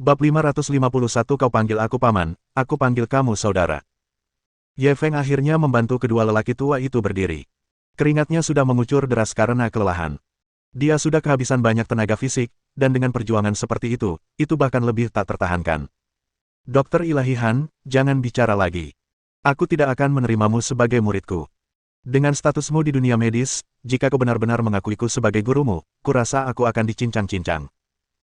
Bab 551 Kau panggil aku paman, aku panggil kamu saudara. Ye Feng akhirnya membantu kedua lelaki tua itu berdiri. Keringatnya sudah mengucur deras karena kelelahan. Dia sudah kehabisan banyak tenaga fisik, dan dengan perjuangan seperti itu bahkan lebih tak tertahankan. Dokter Ilahi Han, jangan bicara lagi. Aku tidak akan menerimamu sebagai muridku. Dengan statusmu di dunia medis, jika kau benar-benar mengakuiku sebagai gurumu, kurasa aku akan dicincang-cincang.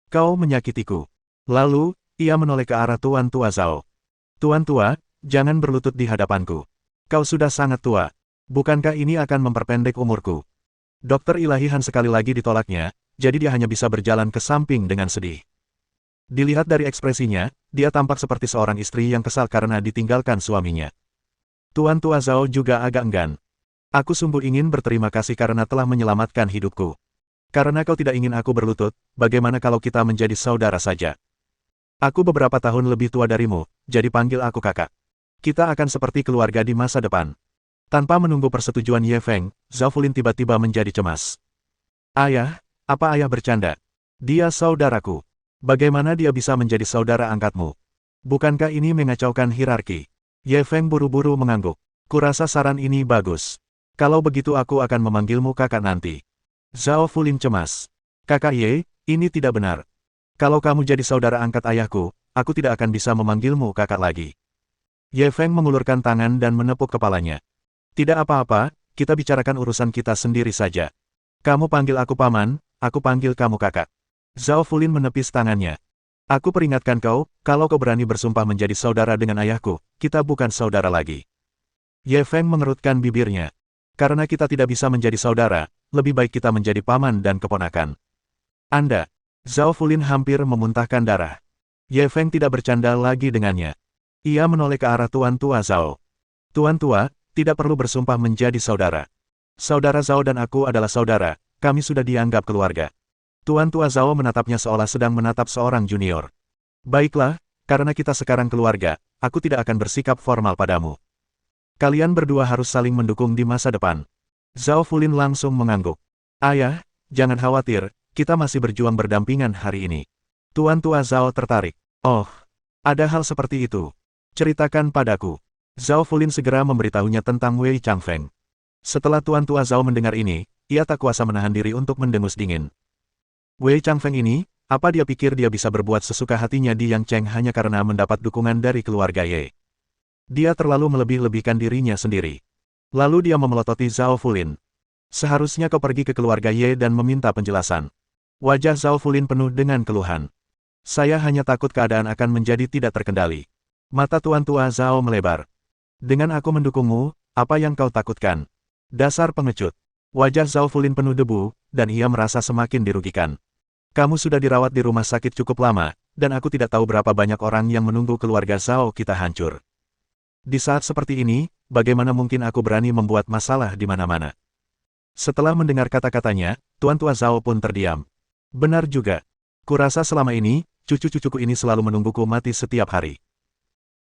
Kau menyakitiku. Lalu, ia menoleh ke arah Tuan Tua Zhao. Tuan Tua, jangan berlutut di hadapanku. Kau sudah sangat tua. Bukankah ini akan memperpendek umurku? Dokter Ilahi Han sekali lagi ditolaknya, jadi dia hanya bisa berjalan ke samping dengan sedih. Dilihat dari ekspresinya, dia tampak seperti seorang istri yang kesal karena ditinggalkan suaminya. Tuan Tua Zhao juga agak enggan. Aku sungguh ingin berterima kasih karena telah menyelamatkan hidupku. Karena kau tidak ingin aku berlutut, bagaimana kalau kita menjadi saudara saja? Aku beberapa tahun lebih tua darimu, jadi panggil aku kakak. Kita akan seperti keluarga di masa depan. Tanpa menunggu persetujuan Ye Feng, Zhao Fulin tiba-tiba menjadi cemas. Ayah, apa ayah bercanda? Dia saudaraku. Bagaimana dia bisa menjadi saudara angkatmu? Bukankah ini mengacaukan hierarki? Ye Feng buru-buru mengangguk. Kurasa saran ini bagus. Kalau begitu aku akan memanggilmu kakak nanti. Zhao Fulin cemas. Kakak Ye, ini tidak benar. Kalau kamu jadi saudara angkat ayahku, aku tidak akan bisa memanggilmu kakak lagi. Ye Feng mengulurkan tangan dan menepuk kepalanya. Tidak apa-apa, kita bicarakan urusan kita sendiri saja. Kamu panggil aku paman, aku panggil kamu kakak. Zhao Fulin menepis tangannya. Aku peringatkan kau, kalau kau berani bersumpah menjadi saudara dengan ayahku, kita bukan saudara lagi. Ye Feng mengerutkan bibirnya. Karena kita tidak bisa menjadi saudara, lebih baik kita menjadi paman dan keponakan. Anda. Zhao Fulin hampir memuntahkan darah. Ye Feng tidak bercanda lagi dengannya. Ia menoleh ke arah Tuan Tua Zhao. Tuan Tua, tidak perlu bersumpah menjadi saudara. Saudara Zhao dan aku adalah saudara, kami sudah dianggap keluarga. Tuan Tua Zhao menatapnya seolah sedang menatap seorang junior. Baiklah, karena kita sekarang keluarga, aku tidak akan bersikap formal padamu. Kalian berdua harus saling mendukung di masa depan. Zhao Fulin langsung mengangguk. Ayah, jangan khawatir, kita masih berjuang berdampingan hari ini. Tuan Tua Zhao tertarik. Oh, ada hal seperti itu. Ceritakan padaku. Zhao Fulin segera memberitahunya tentang Wei Changfeng. Setelah Tuan Tua Zhao mendengar ini, ia tak kuasa menahan diri untuk mendengus dingin. Wei Changfeng ini, apa dia pikir dia bisa berbuat sesuka hatinya di Yangcheng hanya karena mendapat dukungan dari keluarga Ye? Dia terlalu melebih-lebihkan dirinya sendiri. Lalu dia memelototi Zhao Fulin. Seharusnya kau pergi ke keluarga Ye dan meminta penjelasan. Wajah Zhao Fulin penuh dengan keluhan. Saya hanya takut keadaan akan menjadi tidak terkendali. Mata Tuan Tua Zhao melebar. Dengan aku mendukungmu, apa yang kau takutkan? Dasar pengecut. Wajah Zhao Fulin penuh debu, dan ia merasa semakin dirugikan. Kamu sudah dirawat di rumah sakit cukup lama, dan aku tidak tahu berapa banyak orang yang menunggu keluarga Zhao kita hancur. Di saat seperti ini, bagaimana mungkin aku berani membuat masalah di mana-mana? Setelah mendengar kata-katanya, Tuan Tua Zhao pun terdiam. Benar juga. Kurasa selama ini, cucu-cucuku ini selalu menungguku mati setiap hari.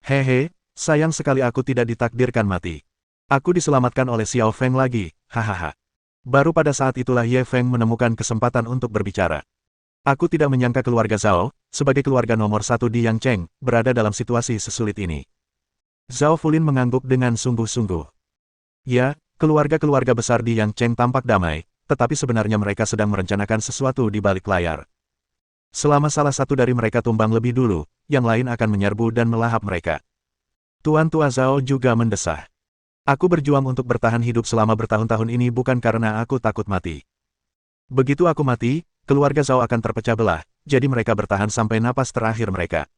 Hehe, sayang sekali aku tidak ditakdirkan mati. Aku diselamatkan oleh Xiao Feng lagi, hahaha. Baru pada saat itulah Ye Feng menemukan kesempatan untuk berbicara. Aku tidak menyangka keluarga Zhao, sebagai keluarga nomor satu di Yangcheng, berada dalam situasi sesulit ini. Zhao Fulin mengangguk dengan sungguh-sungguh. Ya, keluarga-keluarga besar di Yangcheng tampak damai, tetapi sebenarnya mereka sedang merencanakan sesuatu di balik layar. Selama salah satu dari mereka tumbang lebih dulu, yang lain akan menyerbu dan melahap mereka. Tuan Tua Zhao juga mendesah. Aku berjuang untuk bertahan hidup selama bertahun-tahun ini bukan karena aku takut mati. Begitu aku mati, keluarga Zhao akan terpecah belah, jadi mereka bertahan sampai napas terakhir mereka.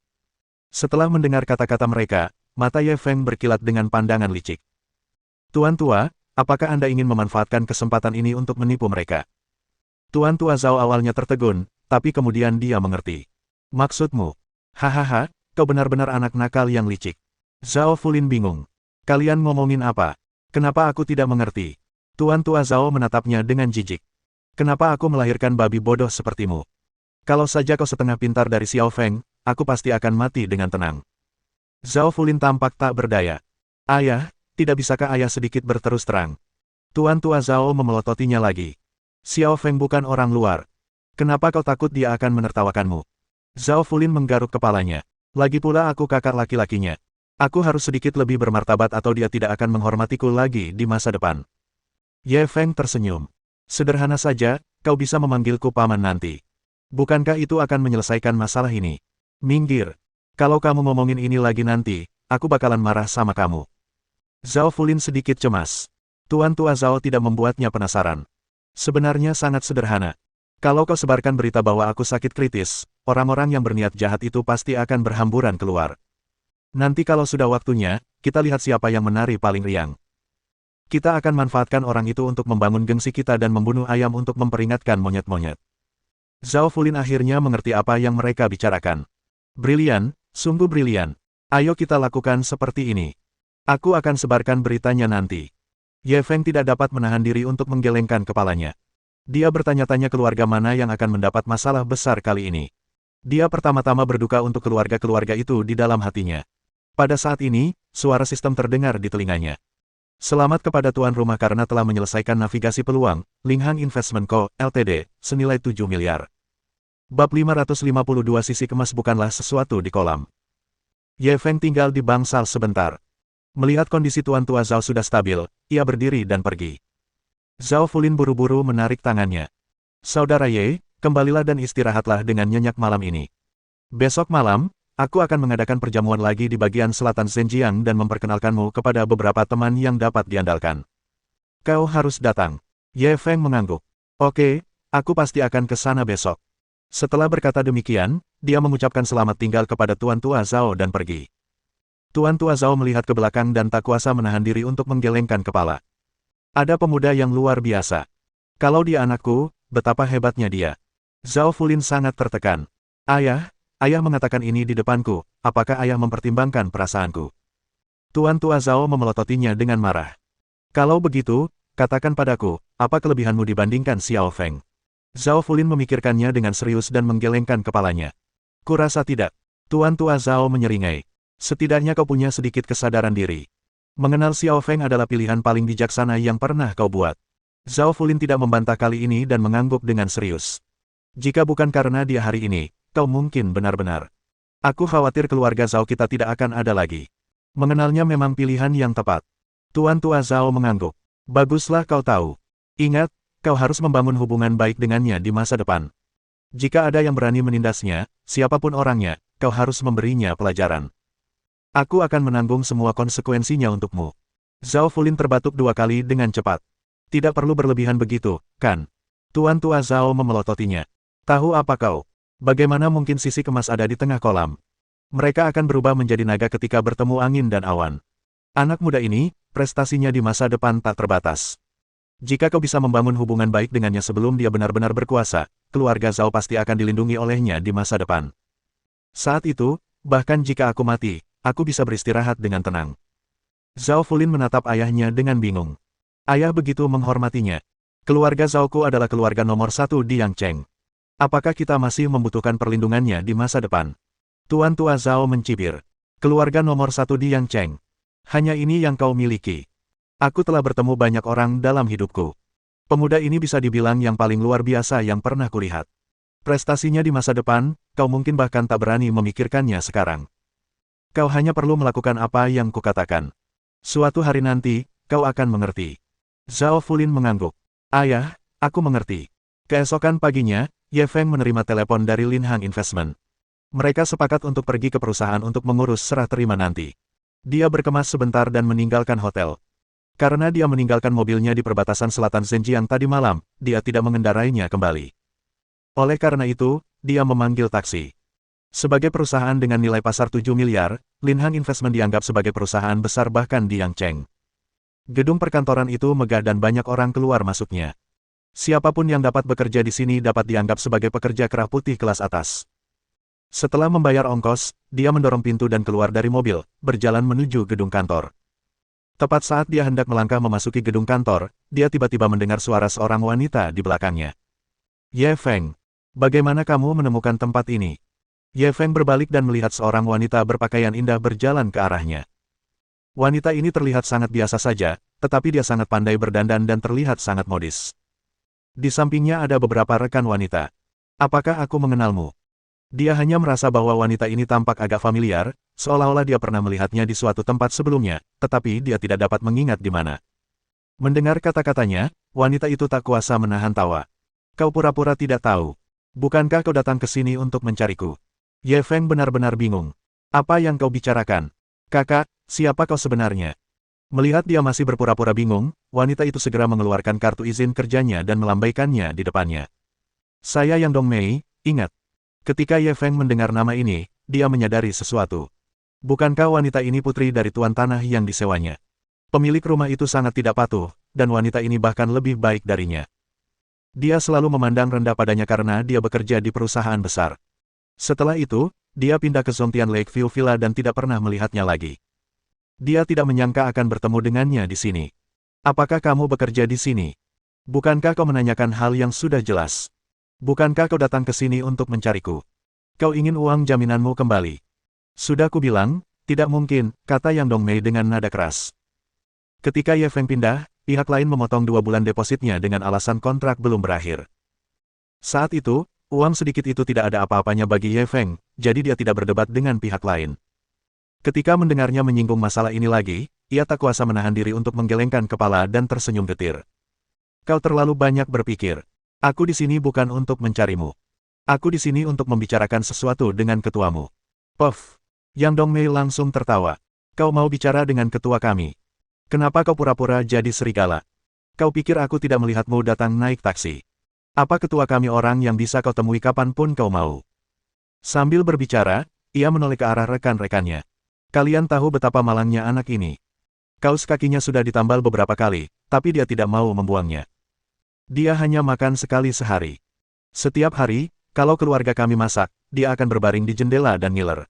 Setelah mendengar kata-kata mereka, mata Ye Feng berkilat dengan pandangan licik. Tuan Tua, apakah Anda ingin memanfaatkan kesempatan ini untuk menipu mereka? Tuan Tua Zhao awalnya tertegun, tapi kemudian dia mengerti. Maksudmu? Hahaha, kau benar-benar anak nakal yang licik. Zhao Fulin bingung. Kalian ngomongin apa? Kenapa aku tidak mengerti? Tuan Tua Zhao menatapnya dengan jijik. Kenapa aku melahirkan babi bodoh sepertimu? Kalau saja kau setengah pintar dari Xiao Feng, aku pasti akan mati dengan tenang. Zhao Fulin tampak tak berdaya. Ayah, tidak bisakah ayah sedikit berterus terang? Tuan Tua Zhao memelototinya lagi. Xiao Feng bukan orang luar. Kenapa kau takut dia akan menertawakanmu? Zhao Fulin menggaruk kepalanya. Lagi pula aku kakak laki-lakinya. Aku harus sedikit lebih bermartabat atau dia tidak akan menghormatiku lagi di masa depan. Ye Feng tersenyum. Sederhana saja, kau bisa memanggilku paman nanti. Bukankah itu akan menyelesaikan masalah ini? Minggir. Kalau kamu ngomongin ini lagi nanti, aku bakalan marah sama kamu. Zhao Fulin sedikit cemas. Tuan Tua Zhao tidak membuatnya penasaran. Sebenarnya sangat sederhana. Kalau kau sebarkan berita bahwa aku sakit kritis, orang-orang yang berniat jahat itu pasti akan berhamburan keluar. Nanti kalau sudah waktunya, kita lihat siapa yang menari paling riang. Kita akan manfaatkan orang itu untuk membangun gengsi kita dan membunuh ayam untuk memperingatkan monyet-monyet. Zhao Fulin akhirnya mengerti apa yang mereka bicarakan. Brilian, sungguh brilian. Ayo kita lakukan seperti ini. Aku akan sebarkan beritanya nanti. Ye Feng tidak dapat menahan diri untuk menggelengkan kepalanya. Dia bertanya-tanya keluarga mana yang akan mendapat masalah besar kali ini. Dia pertama-tama berduka untuk keluarga-keluarga itu di dalam hatinya. Pada saat ini, suara sistem terdengar di telinganya. Selamat kepada tuan rumah karena telah menyelesaikan navigasi peluang, Linghang Investment Co., Ltd., senilai 7 miliar. Bab 552 sisi kemas bukanlah sesuatu di kolam. Ye Feng tinggal di bangsal sebentar. Melihat kondisi Tuan Tua Zhao sudah stabil, ia berdiri dan pergi. Zhao Fulin buru-buru menarik tangannya. Saudara Ye, kembalilah dan istirahatlah dengan nyenyak malam ini. Besok malam, aku akan mengadakan perjamuan lagi di bagian selatan Zhenjiang dan memperkenalkanmu kepada beberapa teman yang dapat diandalkan. Kau harus datang. Ye Feng mengangguk. Oke, aku pasti akan ke sana besok. Setelah berkata demikian, dia mengucapkan selamat tinggal kepada Tuan Tua Zhao dan pergi. Tuan Tua Zhao melihat ke belakang dan tak kuasa menahan diri untuk menggelengkan kepala. Ada pemuda yang luar biasa. Kalau dia anakku, betapa hebatnya dia. Zhao Fulin sangat tertekan. Ayah mengatakan ini di depanku, apakah ayah mempertimbangkan perasaanku? Tuan Tua Zhao memelototinya dengan marah. Kalau begitu, katakan padaku, apa kelebihanmu dibandingkan Xiao Feng? Zhao Fulin memikirkannya dengan serius dan menggelengkan kepalanya. Kurasa tidak. Tuan Tua Zhao menyeringai. Setidaknya kau punya sedikit kesadaran diri. Mengenal Xiao Feng adalah pilihan paling bijaksana yang pernah kau buat. Zhao Fulin tidak membantah kali ini dan mengangguk dengan serius. Jika bukan karena dia hari ini, kau mungkin benar-benar. Aku khawatir keluarga Zhao kita tidak akan ada lagi. Mengenalnya memang pilihan yang tepat. Tuan Tua Zhao mengangguk. Baguslah kau tahu. Ingat, kau harus membangun hubungan baik dengannya di masa depan. Jika ada yang berani menindasnya, siapapun orangnya, kau harus memberinya pelajaran. Aku akan menanggung semua konsekuensinya untukmu. Zhao Fulin terbatuk 2 kali dengan cepat. Tidak perlu berlebihan begitu, kan? Tuan Tua Zhao memelototinya. Tahu apa kau? Bagaimana mungkin sisi kemas ada di tengah kolam? Mereka akan berubah menjadi naga ketika bertemu angin dan awan. Anak muda ini, prestasinya di masa depan tak terbatas. Jika kau bisa membangun hubungan baik dengannya sebelum dia benar-benar berkuasa, keluarga Zhao pasti akan dilindungi olehnya di masa depan. Saat itu, bahkan jika aku mati, aku bisa beristirahat dengan tenang. Zhao Fulin menatap ayahnya dengan bingung. Ayah begitu menghormatinya. Keluarga Zhaoku adalah keluarga nomor 1 di Yangcheng. Apakah kita masih membutuhkan perlindungannya di masa depan? Tuan Tua Zhao mencibir. Keluarga nomor 1 di Yangcheng. Hanya ini yang kau miliki. Aku telah bertemu banyak orang dalam hidupku. Pemuda ini bisa dibilang yang paling luar biasa yang pernah kulihat. Prestasinya di masa depan, kau mungkin bahkan tak berani memikirkannya sekarang. Kau hanya perlu melakukan apa yang kukatakan. Suatu hari nanti, kau akan mengerti. Zhao Fulin mengangguk. Ayah, aku mengerti. Keesokan paginya, Ye Feng menerima telepon dari Linhang Investment. Mereka sepakat untuk pergi ke perusahaan untuk mengurus serah terima nanti. Dia berkemas sebentar dan meninggalkan hotel. Karena dia meninggalkan mobilnya di perbatasan selatan Zhenjiang tadi malam, dia tidak mengendarainya kembali. Oleh karena itu, dia memanggil taksi. Sebagai perusahaan dengan nilai pasar 7 miliar, Linhang Investment dianggap sebagai perusahaan besar bahkan di Yangcheng. Gedung perkantoran itu megah dan banyak orang keluar masuknya. Siapapun yang dapat bekerja di sini dapat dianggap sebagai pekerja kerah putih kelas atas. Setelah membayar ongkos, dia mendorong pintu dan keluar dari mobil, berjalan menuju gedung kantor. Tepat saat dia hendak melangkah memasuki gedung kantor, dia tiba-tiba mendengar suara seorang wanita di belakangnya. Ye Feng, bagaimana kamu menemukan tempat ini? Ye Feng berbalik dan melihat seorang wanita berpakaian indah berjalan ke arahnya. Wanita ini terlihat sangat biasa saja, tetapi dia sangat pandai berdandan dan terlihat sangat modis. Di sampingnya ada beberapa rekan wanita. Apakah aku mengenalmu? Dia hanya merasa bahwa wanita ini tampak agak familiar, seolah-olah dia pernah melihatnya di suatu tempat sebelumnya, tetapi dia tidak dapat mengingat di mana. Mendengar kata-katanya, wanita itu tak kuasa menahan tawa. Kau pura-pura tidak tahu. Bukankah kau datang ke sini untuk mencariku? Ye Feng benar-benar bingung. Apa yang kau bicarakan? Kakak, siapa kau sebenarnya? Melihat dia masih berpura-pura bingung, wanita itu segera mengeluarkan kartu izin kerjanya dan melambaikannya di depannya. Saya Yang Dongmei, ingat. Ketika Ye Feng mendengar nama ini, dia menyadari sesuatu. Bukankah wanita ini putri dari tuan tanah yang disewanya? Pemilik rumah itu sangat tidak patuh, dan wanita ini bahkan lebih baik darinya. Dia selalu memandang rendah padanya karena dia bekerja di perusahaan besar. Setelah itu, dia pindah ke Zongtian Lakeview Villa dan tidak pernah melihatnya lagi. Dia tidak menyangka akan bertemu dengannya di sini. Apakah kamu bekerja di sini? Bukankah kau menanyakan hal yang sudah jelas? Bukankah kau datang ke sini untuk mencariku? Kau ingin uang jaminanmu kembali? Sudah kubilang, tidak mungkin, kata Yang Dongmei dengan nada keras. Ketika Ye Feng pindah, pihak lain memotong 2 bulan depositnya dengan alasan kontrak belum berakhir. Saat itu, uang sedikit itu tidak ada apa-apanya bagi Ye Feng, jadi dia tidak berdebat dengan pihak lain. Ketika mendengarnya menyinggung masalah ini lagi, ia tak kuasa menahan diri untuk menggelengkan kepala dan tersenyum getir. Kau terlalu banyak berpikir. Aku di sini bukan untuk mencarimu. Aku di sini untuk membicarakan sesuatu dengan ketuamu. Puff. Yang Dongmei langsung tertawa. Kau mau bicara dengan ketua kami? Kenapa kau pura-pura jadi serigala? Kau pikir aku tidak melihatmu datang naik taksi? Apa ketua kami orang yang bisa kau temui kapanpun kau mau? Sambil berbicara, ia menoleh ke arah rekan-rekannya. Kalian tahu betapa malangnya anak ini. Kaos kakinya sudah ditambal beberapa kali, tapi dia tidak mau membuangnya. Dia hanya makan sekali sehari. Setiap hari, kalau keluarga kami masak, dia akan berbaring di jendela dan ngiler.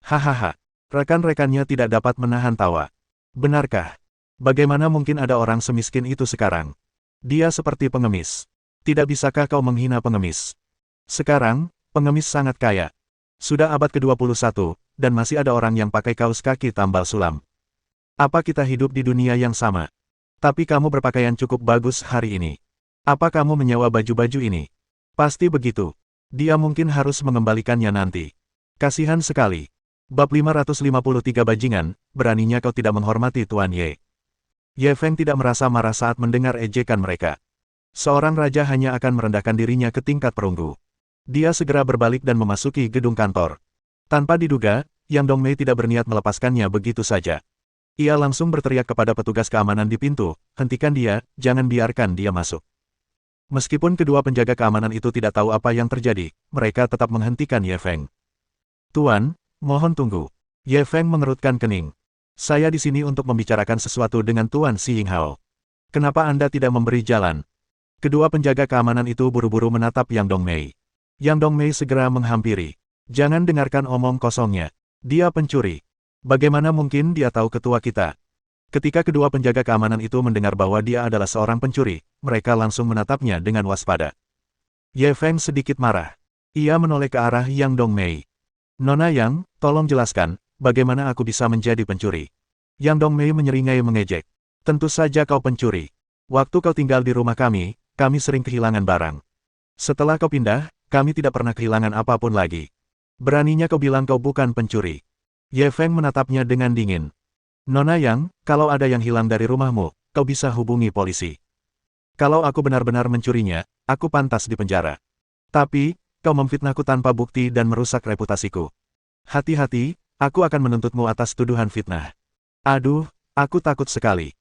Hahaha. Rekan-rekannya tidak dapat menahan tawa. Benarkah? Bagaimana mungkin ada orang semiskin itu sekarang? Dia seperti pengemis. Tidak bisakah kau menghina pengemis? Sekarang, pengemis sangat kaya. Sudah abad ke-21, dan masih ada orang yang pakai kaos kaki tambal sulam. Apa kita hidup di dunia yang sama? Tapi kamu berpakaian cukup bagus hari ini. Apa kamu menyewa baju-baju ini? Pasti begitu. Dia mungkin harus mengembalikannya nanti. Kasihan sekali. Bab 553 bajingan, beraninya kau tidak menghormati Tuan Ye. Ye Feng tidak merasa marah saat mendengar ejekan mereka. Seorang raja hanya akan merendahkan dirinya ke tingkat perunggu. Dia segera berbalik dan memasuki gedung kantor. Tanpa diduga, Yang Dongmei tidak berniat melepaskannya begitu saja. Ia langsung berteriak kepada petugas keamanan di pintu, hentikan dia, jangan biarkan dia masuk. Meskipun kedua penjaga keamanan itu tidak tahu apa yang terjadi, mereka tetap menghentikan Ye Feng. Tuan, mohon tunggu. Ye Feng mengerutkan kening. Saya di sini untuk membicarakan sesuatu dengan Tuan Xi Yinghao. Kenapa Anda tidak memberi jalan? Kedua penjaga keamanan itu buru-buru menatap Yang Dongmei. Yang Dongmei segera menghampiri. Jangan dengarkan omong kosongnya. Dia pencuri. Bagaimana mungkin dia tahu ketua kita? Ketika kedua penjaga keamanan itu mendengar bahwa dia adalah seorang pencuri, mereka langsung menatapnya dengan waspada. Ye Feng sedikit marah. Ia menoleh ke arah Yang Dongmei. Nona Yang, tolong jelaskan, bagaimana aku bisa menjadi pencuri? Yang Dongmei menyeringai mengejek. Tentu saja kau pencuri. Waktu kau tinggal di rumah kami sering kehilangan barang. Setelah kau pindah, kami tidak pernah kehilangan apapun lagi. Beraninya kau bilang kau bukan pencuri. Ye Feng menatapnya dengan dingin. Nona Yang, kalau ada yang hilang dari rumahmu, kau bisa hubungi polisi. Kalau aku benar-benar mencurinya, aku pantas dipenjara. Tapi, kau memfitnahku tanpa bukti dan merusak reputasiku. Hati-hati, aku akan menuntutmu atas tuduhan fitnah. Aduh, aku takut sekali.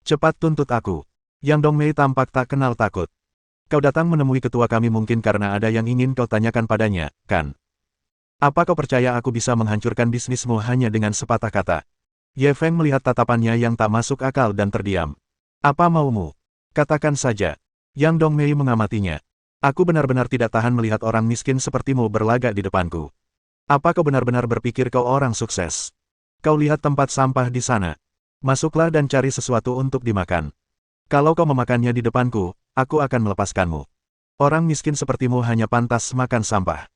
Cepat tuntut aku. Yang Dongmei tampak tak kenal takut. Kau datang menemui ketua kami mungkin karena ada yang ingin kau tanyakan padanya, kan? Apa kau percaya aku bisa menghancurkan bisnismu hanya dengan sepatah kata? Ye Feng melihat tatapannya yang tak masuk akal dan terdiam. Apa maumu? Katakan saja. Yang Dongmei mengamatinya. Aku benar-benar tidak tahan melihat orang miskin sepertimu berlagak di depanku. Apa kau benar-benar berpikir kau orang sukses? Kau lihat tempat sampah di sana. Masuklah dan cari sesuatu untuk dimakan. Kalau kau memakannya di depanku, aku akan melepaskanmu. Orang miskin sepertimu hanya pantas makan sampah.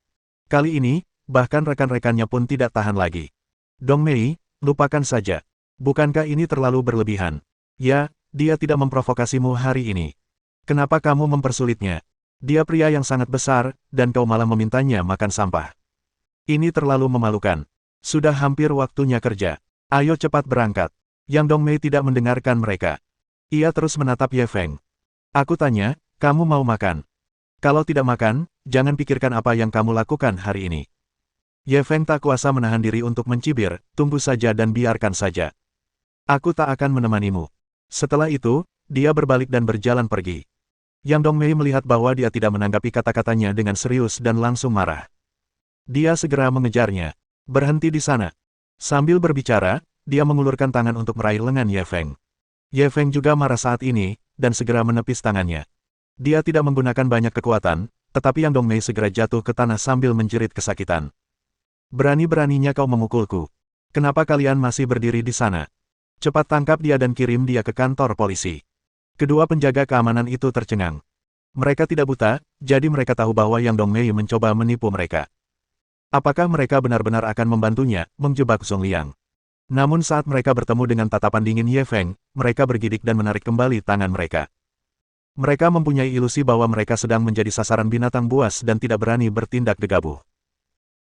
Kali ini, bahkan rekan-rekannya pun tidak tahan lagi. Dongmei, lupakan saja. Bukankah ini terlalu berlebihan? Ya, dia tidak memprovokasimu hari ini. Kenapa kamu mempersulitnya? Dia pria yang sangat besar, dan kau malah memintanya makan sampah. Ini terlalu memalukan. Sudah hampir waktunya kerja. Ayo cepat berangkat. Yang Dongmei tidak mendengarkan mereka. Ia terus menatap Ye Feng. Aku tanya, kamu mau makan? Kalau tidak makan, jangan pikirkan apa yang kamu lakukan hari ini. Ye Feng tak kuasa menahan diri untuk mencibir, tunggu saja dan biarkan saja. Aku tak akan menemanimu. Setelah itu, dia berbalik dan berjalan pergi. Yang Dongmei melihat bahwa dia tidak menanggapi kata-katanya dengan serius dan langsung marah. Dia segera mengejarnya. Berhenti di sana. Sambil berbicara, dia mengulurkan tangan untuk meraih lengan Ye Feng. Ye Feng juga marah saat ini, dan segera menepis tangannya. Dia tidak menggunakan banyak kekuatan, tetapi Yang Dongmei segera jatuh ke tanah sambil menjerit kesakitan. Berani-beraninya kau memukulku. Kenapa kalian masih berdiri di sana? Cepat tangkap dia dan kirim dia ke kantor polisi. Kedua penjaga keamanan itu tercengang. Mereka tidak buta, jadi mereka tahu bahwa Yang Dongmei mencoba menipu mereka. Apakah mereka benar-benar akan membantunya, menjebak Zhong Liang? Namun saat mereka bertemu dengan tatapan dingin Ye Feng, mereka bergidik dan menarik kembali tangan mereka. Mereka mempunyai ilusi bahwa mereka sedang menjadi sasaran binatang buas dan tidak berani bertindak gegabah.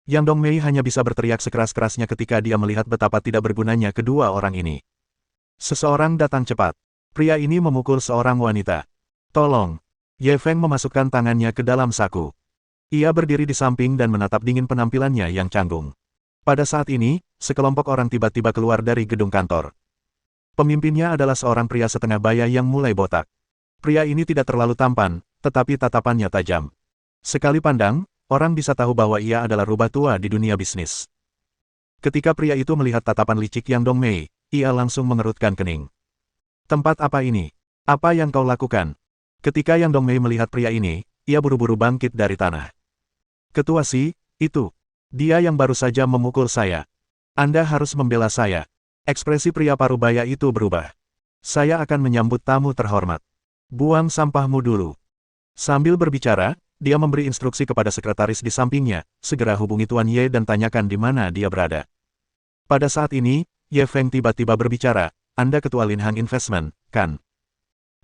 Yang Dongmei hanya bisa berteriak sekeras-kerasnya ketika dia melihat betapa tidak bergunanya kedua orang ini. Seseorang datang cepat. Pria ini memukul seorang wanita. Tolong. Ye Feng memasukkan tangannya ke dalam saku. Ia berdiri di samping dan menatap dingin penampilannya yang canggung. Pada saat ini, sekelompok orang tiba-tiba keluar dari gedung kantor. Pemimpinnya adalah seorang pria setengah baya yang mulai botak. Pria ini tidak terlalu tampan, tetapi tatapannya tajam. Sekali pandang, orang bisa tahu bahwa ia adalah rubah tua di dunia bisnis. Ketika pria itu melihat tatapan licik Yang Dongmei, ia langsung mengerutkan kening. Tempat apa ini? Apa yang kau lakukan? Ketika Yang Dongmei melihat pria ini, ia buru-buru bangkit dari tanah. Ketua Si, itu. Dia yang baru saja memukul saya. Anda harus membela saya. Ekspresi pria parubaya itu berubah. Saya akan menyambut tamu terhormat. Buang sampahmu dulu. Sambil berbicara, dia memberi instruksi kepada sekretaris di sampingnya, segera hubungi Tuan Ye dan tanyakan di mana dia berada. Pada saat ini, Ye Feng tiba-tiba berbicara, Anda ketua Linhang Investment, kan?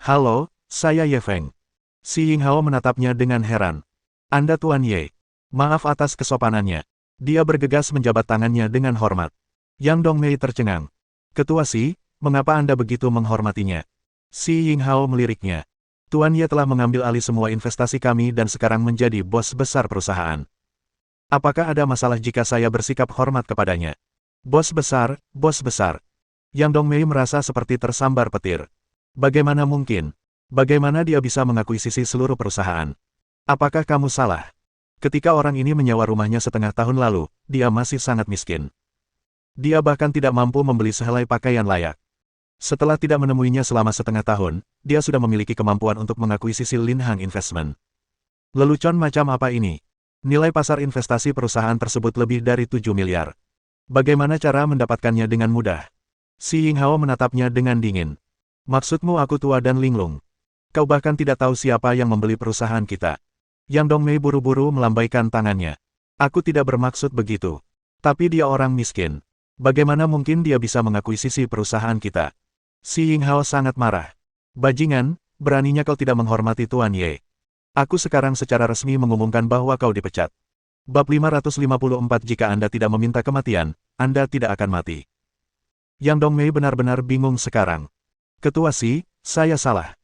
Halo, saya Ye Feng. Si Yinghao menatapnya dengan heran. Anda Tuan Ye. Maaf atas kesopanannya. Dia bergegas menjabat tangannya dengan hormat. Yang Dongmei tercengang. Ketua Si, mengapa Anda begitu menghormatinya? Si Yinghao meliriknya. Tuan Ye telah mengambil alih semua investasi kami dan sekarang menjadi bos besar perusahaan. Apakah ada masalah jika saya bersikap hormat kepadanya? Bos besar, bos besar. Yang Dongmei merasa seperti tersambar petir. Bagaimana mungkin? Bagaimana dia bisa mengakuisisi seluruh perusahaan? Apakah kamu salah? Ketika orang ini menyewa rumahnya setengah tahun lalu, dia masih sangat miskin. Dia bahkan tidak mampu membeli sehelai pakaian layak. Setelah tidak menemuinya selama setengah tahun, dia sudah memiliki kemampuan untuk mengakuisisi Linhang Investment. Lelucon macam apa ini? Nilai pasar investasi perusahaan tersebut lebih dari 7 miliar. Bagaimana cara mendapatkannya dengan mudah? Si Yinghao menatapnya dengan dingin. Maksudmu aku tua dan linglung? Kau bahkan tidak tahu siapa yang membeli perusahaan kita. Yang Dongmei buru-buru melambaikan tangannya. Aku tidak bermaksud begitu. Tapi dia orang miskin. Bagaimana mungkin dia bisa mengakuisisi perusahaan kita? Si Yinghao sangat marah. Bajingan, beraninya kau tidak menghormati Tuan Ye. Aku sekarang secara resmi mengumumkan bahwa kau dipecat. Bab 554 Jika Anda tidak meminta kematian, Anda tidak akan mati. Yang Dongmei benar-benar bingung sekarang. Ketua Si, saya salah.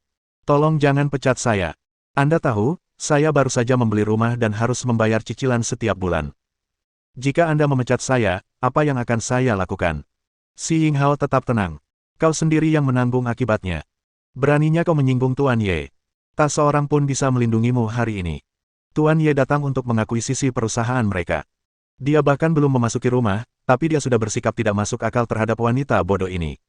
Tolong jangan pecat saya. Anda tahu, saya baru saja membeli rumah dan harus membayar cicilan setiap bulan. Jika Anda memecat saya, apa yang akan saya lakukan? Si Yinghao tetap tenang. Kau sendiri yang menanggung akibatnya. Beraninya kau menyinggung Tuan Ye. Tak seorang pun bisa melindungimu hari ini. Tuan Ye datang untuk mengakuisisi perusahaan mereka. Dia bahkan belum memasuki rumah, tapi dia sudah bersikap tidak masuk akal terhadap wanita bodoh ini.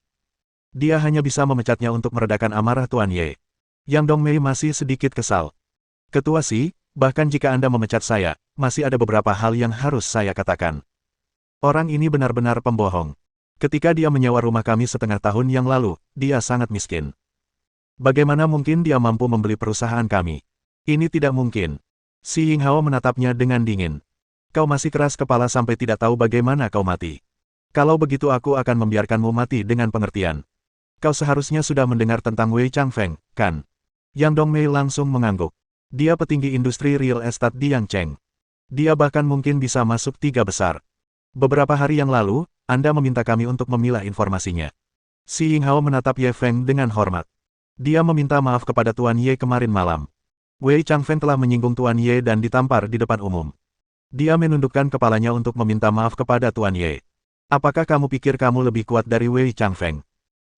Dia hanya bisa memecatnya untuk meredakan amarah Tuan Ye. Yang Dongmei masih sedikit kesal. Ketua Si, bahkan jika Anda memecat saya, masih ada beberapa hal yang harus saya katakan. Orang ini benar-benar pembohong. Ketika dia menyewa rumah kami setengah tahun yang lalu, dia sangat miskin. Bagaimana mungkin dia mampu membeli perusahaan kami? Ini tidak mungkin. Si Yinghao menatapnya dengan dingin. Kau masih keras kepala sampai tidak tahu bagaimana kau mati. Kalau begitu aku akan membiarkanmu mati dengan pengertian. Kau seharusnya sudah mendengar tentang Wei Changfeng, kan? Yang Dongmei langsung mengangguk. Dia petinggi industri real estate di Yangcheng. Dia bahkan mungkin bisa masuk 3 besar. Beberapa hari yang lalu, Anda meminta kami untuk memilah informasinya. Xi Yinghao menatap Ye Feng dengan hormat. Dia meminta maaf kepada Tuan Ye kemarin malam. Wei Changfeng telah menyinggung Tuan Ye dan ditampar di depan umum. Dia menundukkan kepalanya untuk meminta maaf kepada Tuan Ye. Apakah kamu pikir kamu lebih kuat dari Wei Changfeng?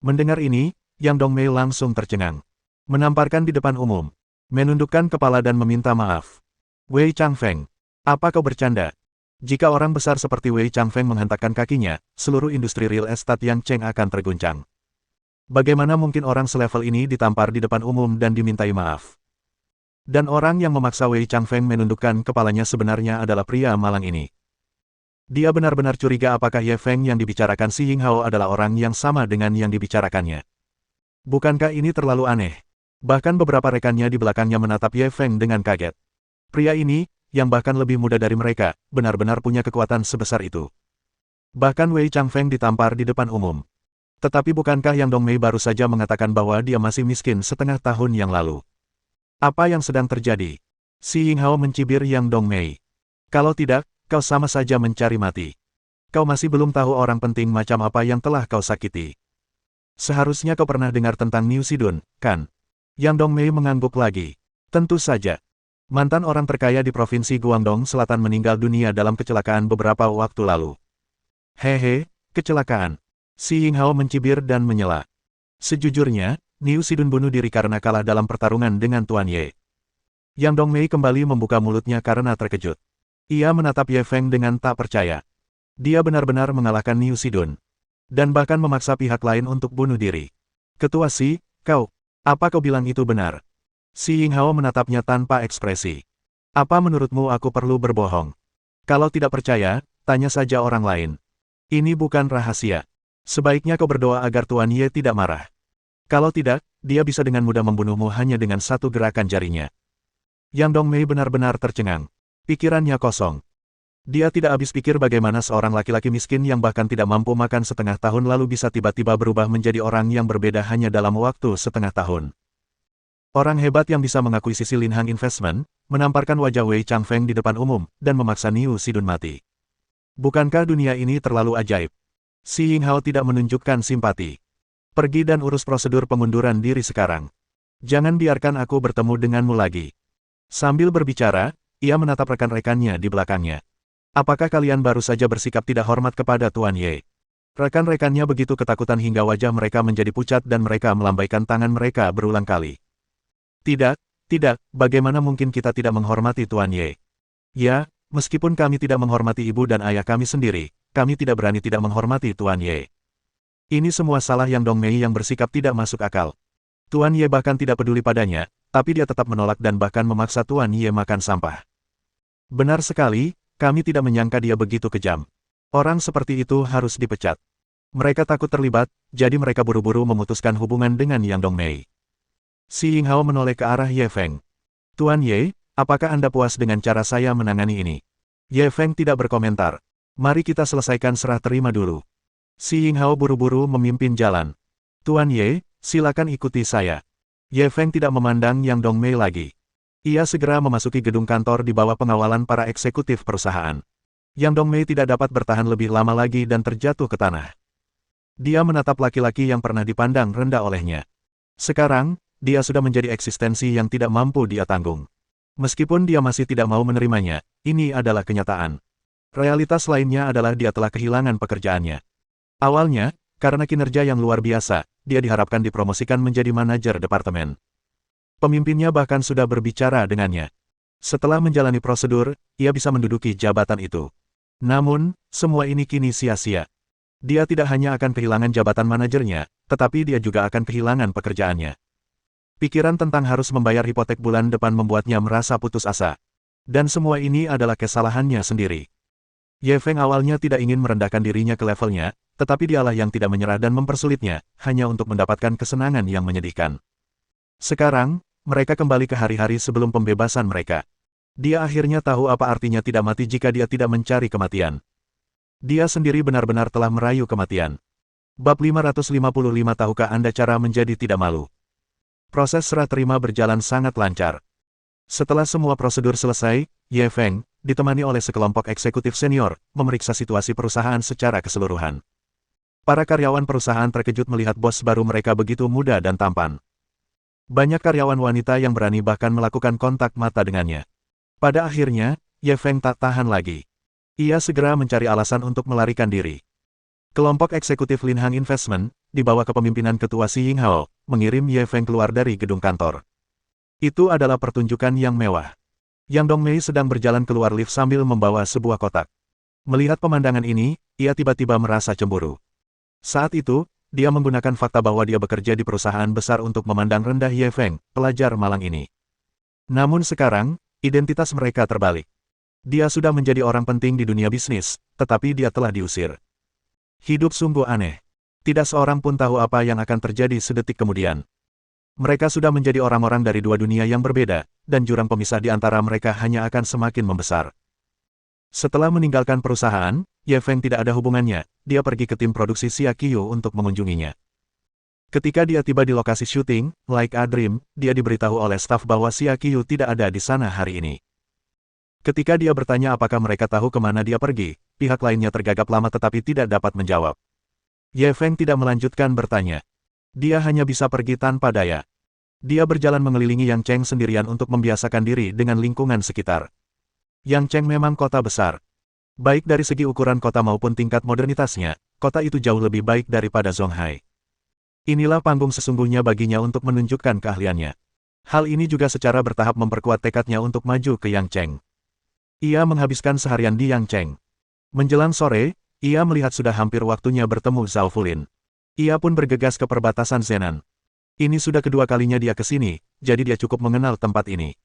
Mendengar ini, Yang Dongmei langsung tercengang. Menamparkan di depan umum. Menundukkan kepala dan meminta maaf. Wei Changfeng, apa kau bercanda? Jika orang besar seperti Wei Changfeng menghentakkan kakinya, seluruh industri real estate Yangcheng akan terguncang. Bagaimana mungkin orang selevel ini ditampar di depan umum dan dimintai maaf? Dan orang yang memaksa Wei Changfeng menundukkan kepalanya sebenarnya adalah pria malang ini. Dia benar-benar curiga apakah Ye Feng yang dibicarakan Xi Yinghao adalah orang yang sama dengan yang dibicarakannya. Bukankah ini terlalu aneh? Bahkan beberapa rekannya di belakangnya menatap Ye Feng dengan kaget. Pria ini, yang bahkan lebih muda dari mereka, benar-benar punya kekuatan sebesar itu. Bahkan Wei Changfeng ditampar di depan umum. Tetapi bukankah Yang Dongmei baru saja mengatakan bahwa dia masih miskin setengah tahun yang lalu? Apa yang sedang terjadi? Xi Yinghao mencibir Yang Dongmei. Kalau tidak, kau sama saja mencari mati. Kau masih belum tahu orang penting macam apa yang telah kau sakiti. Seharusnya kau pernah dengar tentang Niu Sidun, kan? Yang Dongmei mengangguk lagi. Tentu saja. Mantan orang terkaya di Provinsi Guangdong Selatan meninggal dunia dalam kecelakaan beberapa waktu lalu. Hehe, kecelakaan. Xi Yinghao mencibir dan menyela. Sejujurnya, Niu Sidun bunuh diri karena kalah dalam pertarungan dengan Tuan Ye. Yang Dongmei kembali membuka mulutnya karena terkejut. Ia menatap Ye Feng dengan tak percaya. Dia benar-benar mengalahkan Niu Sidun. Dan bahkan memaksa pihak lain untuk bunuh diri. Ketua Xi, apa kau bilang itu benar? Xi Yinghao menatapnya tanpa ekspresi. Apa menurutmu aku perlu berbohong? Kalau tidak percaya, tanya saja orang lain. Ini bukan rahasia. Sebaiknya kau berdoa agar Tuan Ye tidak marah. Kalau tidak, dia bisa dengan mudah membunuhmu hanya dengan satu gerakan jarinya. Yang Dongmei benar-benar tercengang. Pikirannya kosong. Dia tidak habis pikir bagaimana seorang laki-laki miskin yang bahkan tidak mampu makan setengah tahun lalu bisa tiba-tiba berubah menjadi orang yang berbeda hanya dalam waktu setengah tahun. Orang hebat yang bisa mengakuisisi Linhang Investment, menamparkan wajah Wei Changfeng di depan umum, dan memaksa Niu Sidun mati. Bukankah dunia ini terlalu ajaib? Xi Yinghao tidak menunjukkan simpati. Pergi dan urus prosedur pengunduran diri sekarang. Jangan biarkan aku bertemu denganmu lagi. Sambil berbicara, ia menatap rekan-rekannya di belakangnya. Apakah kalian baru saja bersikap tidak hormat kepada Tuan Ye? Rekan-rekannya begitu ketakutan hingga wajah mereka menjadi pucat dan mereka melambaikan tangan mereka berulang kali. Tidak, bagaimana mungkin kita tidak menghormati Tuan Ye? Ya, meskipun kami tidak menghormati ibu dan ayah kami sendiri, kami tidak berani tidak menghormati Tuan Ye. Ini semua salah Yang Dongmei yang bersikap tidak masuk akal. Tuan Ye bahkan tidak peduli padanya, tapi dia tetap menolak dan bahkan memaksa Tuan Ye makan sampah. Benar sekali. Kami tidak menyangka dia begitu kejam. Orang seperti itu harus dipecat. Mereka takut terlibat, jadi mereka buru-buru memutuskan hubungan dengan Yang Dongmei. Xi Yinghao menoleh ke arah Ye Feng. Tuan Ye, apakah Anda puas dengan cara saya menangani ini? Ye Feng tidak berkomentar. Mari kita selesaikan serah terima dulu. Xi Yinghao buru-buru memimpin jalan. Tuan Ye, silakan ikuti saya. Ye Feng tidak memandang Yang Dongmei lagi. Ia segera memasuki gedung kantor di bawah pengawalan para eksekutif perusahaan. Yang Dongmei tidak dapat bertahan lebih lama lagi dan terjatuh ke tanah. Dia menatap laki-laki yang pernah dipandang rendah olehnya. Sekarang, dia sudah menjadi eksistensi yang tidak mampu dia tanggung. Meskipun dia masih tidak mau menerimanya, ini adalah kenyataan. Realitas lainnya adalah dia telah kehilangan pekerjaannya. Awalnya, karena kinerja yang luar biasa, dia diharapkan dipromosikan menjadi manajer departemen. Pemimpinnya bahkan sudah berbicara dengannya. Setelah menjalani prosedur, ia bisa menduduki jabatan itu. Namun, semua ini kini sia-sia. Dia tidak hanya akan kehilangan jabatan manajernya, tetapi dia juga akan kehilangan pekerjaannya. Pikiran tentang harus membayar hipotek bulan depan membuatnya merasa putus asa. Dan semua ini adalah kesalahannya sendiri. Ye Feng awalnya tidak ingin merendahkan dirinya ke levelnya, tetapi dialah yang tidak menyerah dan mempersulitnya, hanya untuk mendapatkan kesenangan yang menyedihkan. Sekarang, mereka kembali ke hari-hari sebelum pembebasan mereka. Dia akhirnya tahu apa artinya tidak mati jika dia tidak mencari kematian. Dia sendiri benar-benar telah merayu kematian. Bab 555 Tahukah Anda cara menjadi tidak malu? Proses serah terima berjalan sangat lancar. Setelah semua prosedur selesai, Ye Feng, ditemani oleh sekelompok eksekutif senior, memeriksa situasi perusahaan secara keseluruhan. Para karyawan perusahaan terkejut melihat bos baru mereka begitu muda dan tampan. Banyak karyawan wanita yang berani bahkan melakukan kontak mata dengannya. Pada akhirnya, Ye Feng tak tahan lagi. Ia segera mencari alasan untuk melarikan diri. Kelompok eksekutif Linhang Investment, di bawah kepemimpinan Ketua Xi Yinghao, mengirim Ye Feng keluar dari gedung kantor. Itu adalah pertunjukan yang mewah. Yang Dongmei sedang berjalan keluar lift sambil membawa sebuah kotak. Melihat pemandangan ini, ia tiba-tiba merasa cemburu. Saat itu, dia menggunakan fakta bahwa dia bekerja di perusahaan besar untuk memandang rendah Ye Feng, pelajar malang ini. Namun sekarang, identitas mereka terbalik. Dia sudah menjadi orang penting di dunia bisnis, tetapi dia telah diusir. Hidup sungguh aneh. Tidak seorang pun tahu apa yang akan terjadi sedetik kemudian. Mereka sudah menjadi orang-orang dari dua dunia yang berbeda, dan jurang pemisah di antara mereka hanya akan semakin membesar. Setelah meninggalkan perusahaan, Ye Feng tidak ada hubungannya, dia pergi ke tim produksi Xia Qiu untuk mengunjunginya. Ketika dia tiba di lokasi syuting, Like a Dream, dia diberitahu oleh staf bahwa Xia Qiu tidak ada di sana hari ini. Ketika dia bertanya apakah mereka tahu kemana dia pergi, pihak lainnya tergagap lama tetapi tidak dapat menjawab. Ye Feng tidak melanjutkan bertanya. Dia hanya bisa pergi tanpa daya. Dia berjalan mengelilingi Yang Cheng sendirian untuk membiasakan diri dengan lingkungan sekitar. Yang Cheng memang kota besar. Baik dari segi ukuran kota maupun tingkat modernitasnya, kota itu jauh lebih baik daripada Zonghai. Inilah panggung sesungguhnya baginya untuk menunjukkan keahliannya. Hal ini juga secara bertahap memperkuat tekadnya untuk maju ke Yang Cheng. Ia menghabiskan seharian di Yang Cheng. Menjelang sore, ia melihat sudah hampir waktunya bertemu Zhao Fulin. Ia pun bergegas ke perbatasan Zenan. Ini sudah kedua kalinya dia ke sini, jadi dia cukup mengenal tempat ini.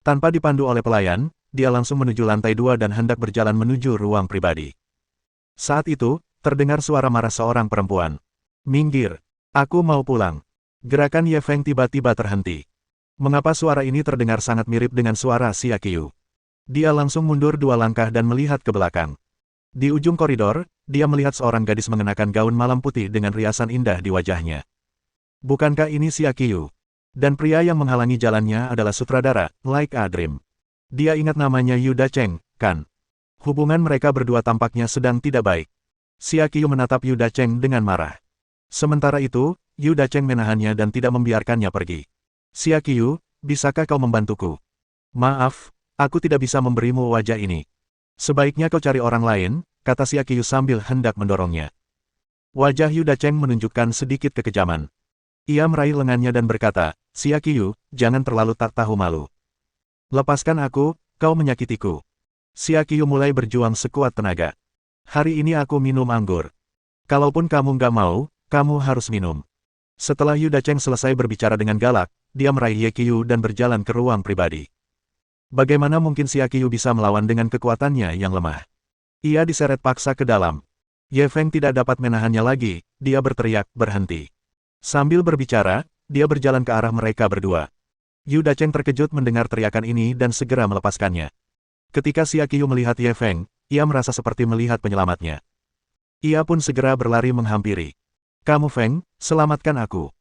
Tanpa dipandu oleh pelayan, dia langsung menuju lantai 2 dan hendak berjalan menuju ruang pribadi. Saat itu, terdengar suara marah seorang perempuan. "Minggir, aku mau pulang." Gerakan Ye Feng tiba-tiba terhenti. Mengapa suara ini terdengar sangat mirip dengan suara Xia Qiu? Dia langsung mundur 2 langkah dan melihat ke belakang. Di ujung koridor, dia melihat seorang gadis mengenakan gaun malam putih dengan riasan indah di wajahnya. Bukankah ini Xia Qiu? Dan pria yang menghalangi jalannya adalah sutradara, Like a Dream. Dia ingat namanya Yu Dacheng, kan? Hubungan mereka berdua tampaknya sedang tidak baik. Xia Qiu menatap Yu Dacheng dengan marah. Sementara itu, Yu Dacheng menahannya dan tidak membiarkannya pergi. "Xia Qiu, bisakah kau membantuku?" "Maaf, aku tidak bisa memberimu wajah ini. Sebaiknya kau cari orang lain," kata Xia Qiu sambil hendak mendorongnya. Wajah Yu Dacheng menunjukkan sedikit kekejaman. Ia meraih lengannya dan berkata, "Xia Qiu, jangan terlalu tak tahu malu. Lepaskan aku, kau menyakitiku." Xia Qiu mulai berjuang sekuat tenaga. "Hari ini aku minum anggur. Kalaupun kamu nggak mau, kamu harus minum." Setelah Yu Dacheng selesai berbicara dengan galak, dia meraih Ye Qiu dan berjalan ke ruang pribadi. Bagaimana mungkin Xia Qiu bisa melawan dengan kekuatannya yang lemah? Ia diseret paksa ke dalam. Ye Feng tidak dapat menahannya lagi, dia berteriak, "Berhenti." Sambil berbicara, dia berjalan ke arah mereka berdua. Yu Dacheng terkejut mendengar teriakan ini dan segera melepaskannya. Ketika Xia Qiu melihat Ye Feng, ia merasa seperti melihat penyelamatnya. Ia pun segera berlari menghampiri. "Kamu Feng, selamatkan aku."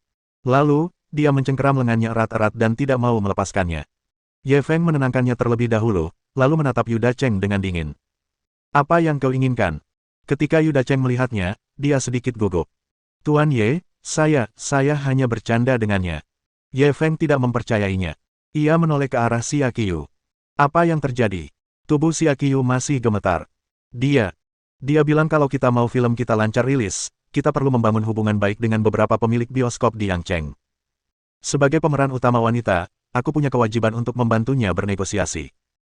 Lalu, dia mencengkeram lengannya erat-erat dan tidak mau melepaskannya. Ye Feng menenangkannya terlebih dahulu, lalu menatap Yu Dacheng dengan dingin. "Apa yang kau inginkan?" Ketika Yu Dacheng melihatnya, dia sedikit gugup. "Tuan Ye, saya hanya bercanda dengannya." Ye Feng tidak mempercayainya. Ia menoleh ke arah Xia Qiu. "Apa yang terjadi?" Tubuh Xia Qiu masih gemetar. Dia bilang kalau kita mau film kita lancar rilis, kita perlu membangun hubungan baik dengan beberapa pemilik bioskop di Yang Cheng. Sebagai pemeran utama wanita, aku punya kewajiban untuk membantunya bernegosiasi.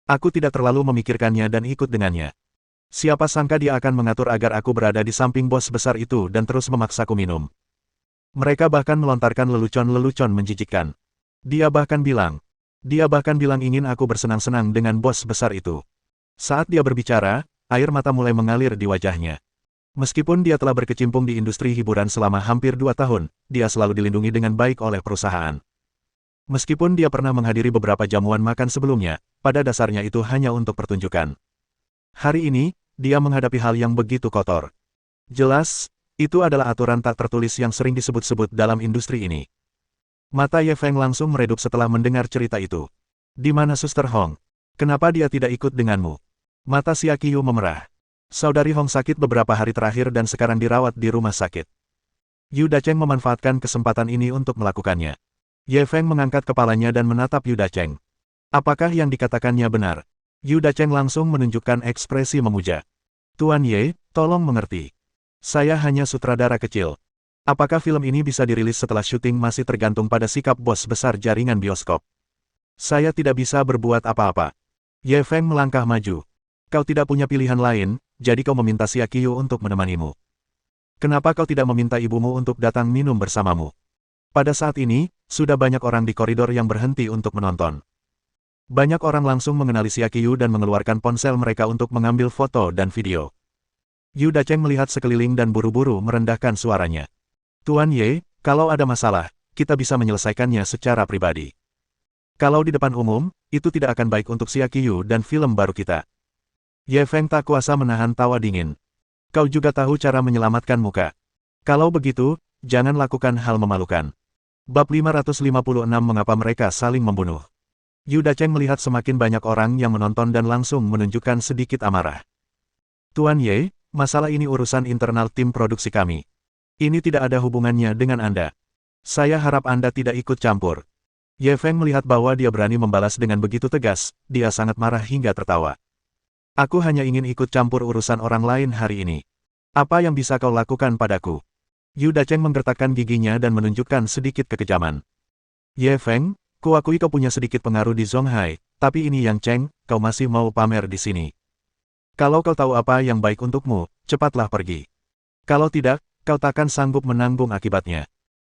Aku tidak terlalu memikirkannya dan ikut dengannya. Siapa sangka dia akan mengatur agar aku berada di samping bos besar itu dan terus memaksaku minum. Mereka bahkan melontarkan lelucon-lelucon menjijikkan. Dia bahkan bilang ingin aku bersenang-senang dengan bos besar itu. Saat dia berbicara, air mata mulai mengalir di wajahnya. Meskipun dia telah berkecimpung di industri hiburan selama hampir 2 tahun, dia selalu dilindungi dengan baik oleh perusahaan. Meskipun dia pernah menghadiri beberapa jamuan makan sebelumnya, pada dasarnya itu hanya untuk pertunjukan. Hari ini, dia menghadapi hal yang begitu kotor. Jelas, itu adalah aturan tak tertulis yang sering disebut-sebut dalam industri ini. Mata Ye Feng langsung meredup setelah mendengar cerita itu. Di mana Suster Hong? Kenapa dia tidak ikut denganmu? Mata Xia Qiu memerah. Saudari Hong sakit beberapa hari terakhir dan sekarang dirawat di rumah sakit. Yu Dacheng memanfaatkan kesempatan ini untuk melakukannya. Ye Feng mengangkat kepalanya dan menatap Yu Dacheng. Apakah yang dikatakannya benar? Yu Dacheng langsung menunjukkan ekspresi memuja. Tuan Ye, tolong mengerti. Saya hanya sutradara kecil. Apakah film ini bisa dirilis setelah syuting masih tergantung pada sikap bos besar jaringan bioskop. Saya tidak bisa berbuat apa-apa. Ye Feng melangkah maju. Kau tidak punya pilihan lain, jadi kau meminta Xia Qiu untuk menemanimu. Kenapa kau tidak meminta ibumu untuk datang minum bersamamu? Pada saat ini, sudah banyak orang di koridor yang berhenti untuk menonton. Banyak orang langsung mengenali Xia Qiu dan mengeluarkan ponsel mereka untuk mengambil foto dan video. Yu Dacheng melihat sekeliling dan buru-buru merendahkan suaranya. Tuan Ye, kalau ada masalah, kita bisa menyelesaikannya secara pribadi. Kalau di depan umum, itu tidak akan baik untuk Xia Qiu dan film baru kita. Ye Feng tak kuasa menahan tawa dingin. Kau juga tahu cara menyelamatkan muka. Kalau begitu, jangan lakukan hal memalukan. Bab 556 Mengapa Mereka Saling Membunuh. Yu Dacheng melihat semakin banyak orang yang menonton dan langsung menunjukkan sedikit amarah. Tuan Ye, masalah ini urusan internal tim produksi kami. Ini tidak ada hubungannya dengan Anda. Saya harap Anda tidak ikut campur. Ye Feng melihat bahwa dia berani membalas dengan begitu tegas, dia sangat marah hingga tertawa. Aku hanya ingin ikut campur urusan orang lain hari ini. Apa yang bisa kau lakukan padaku? Yu Dacheng menggertakkan giginya dan menunjukkan sedikit kekejaman. Ye Feng, kuakui kau punya sedikit pengaruh di Zonghai, tapi ini Yang Cheng, kau masih mau pamer di sini. Kalau kau tahu apa yang baik untukmu, cepatlah pergi. Kalau tidak, kau takkan sanggup menanggung akibatnya.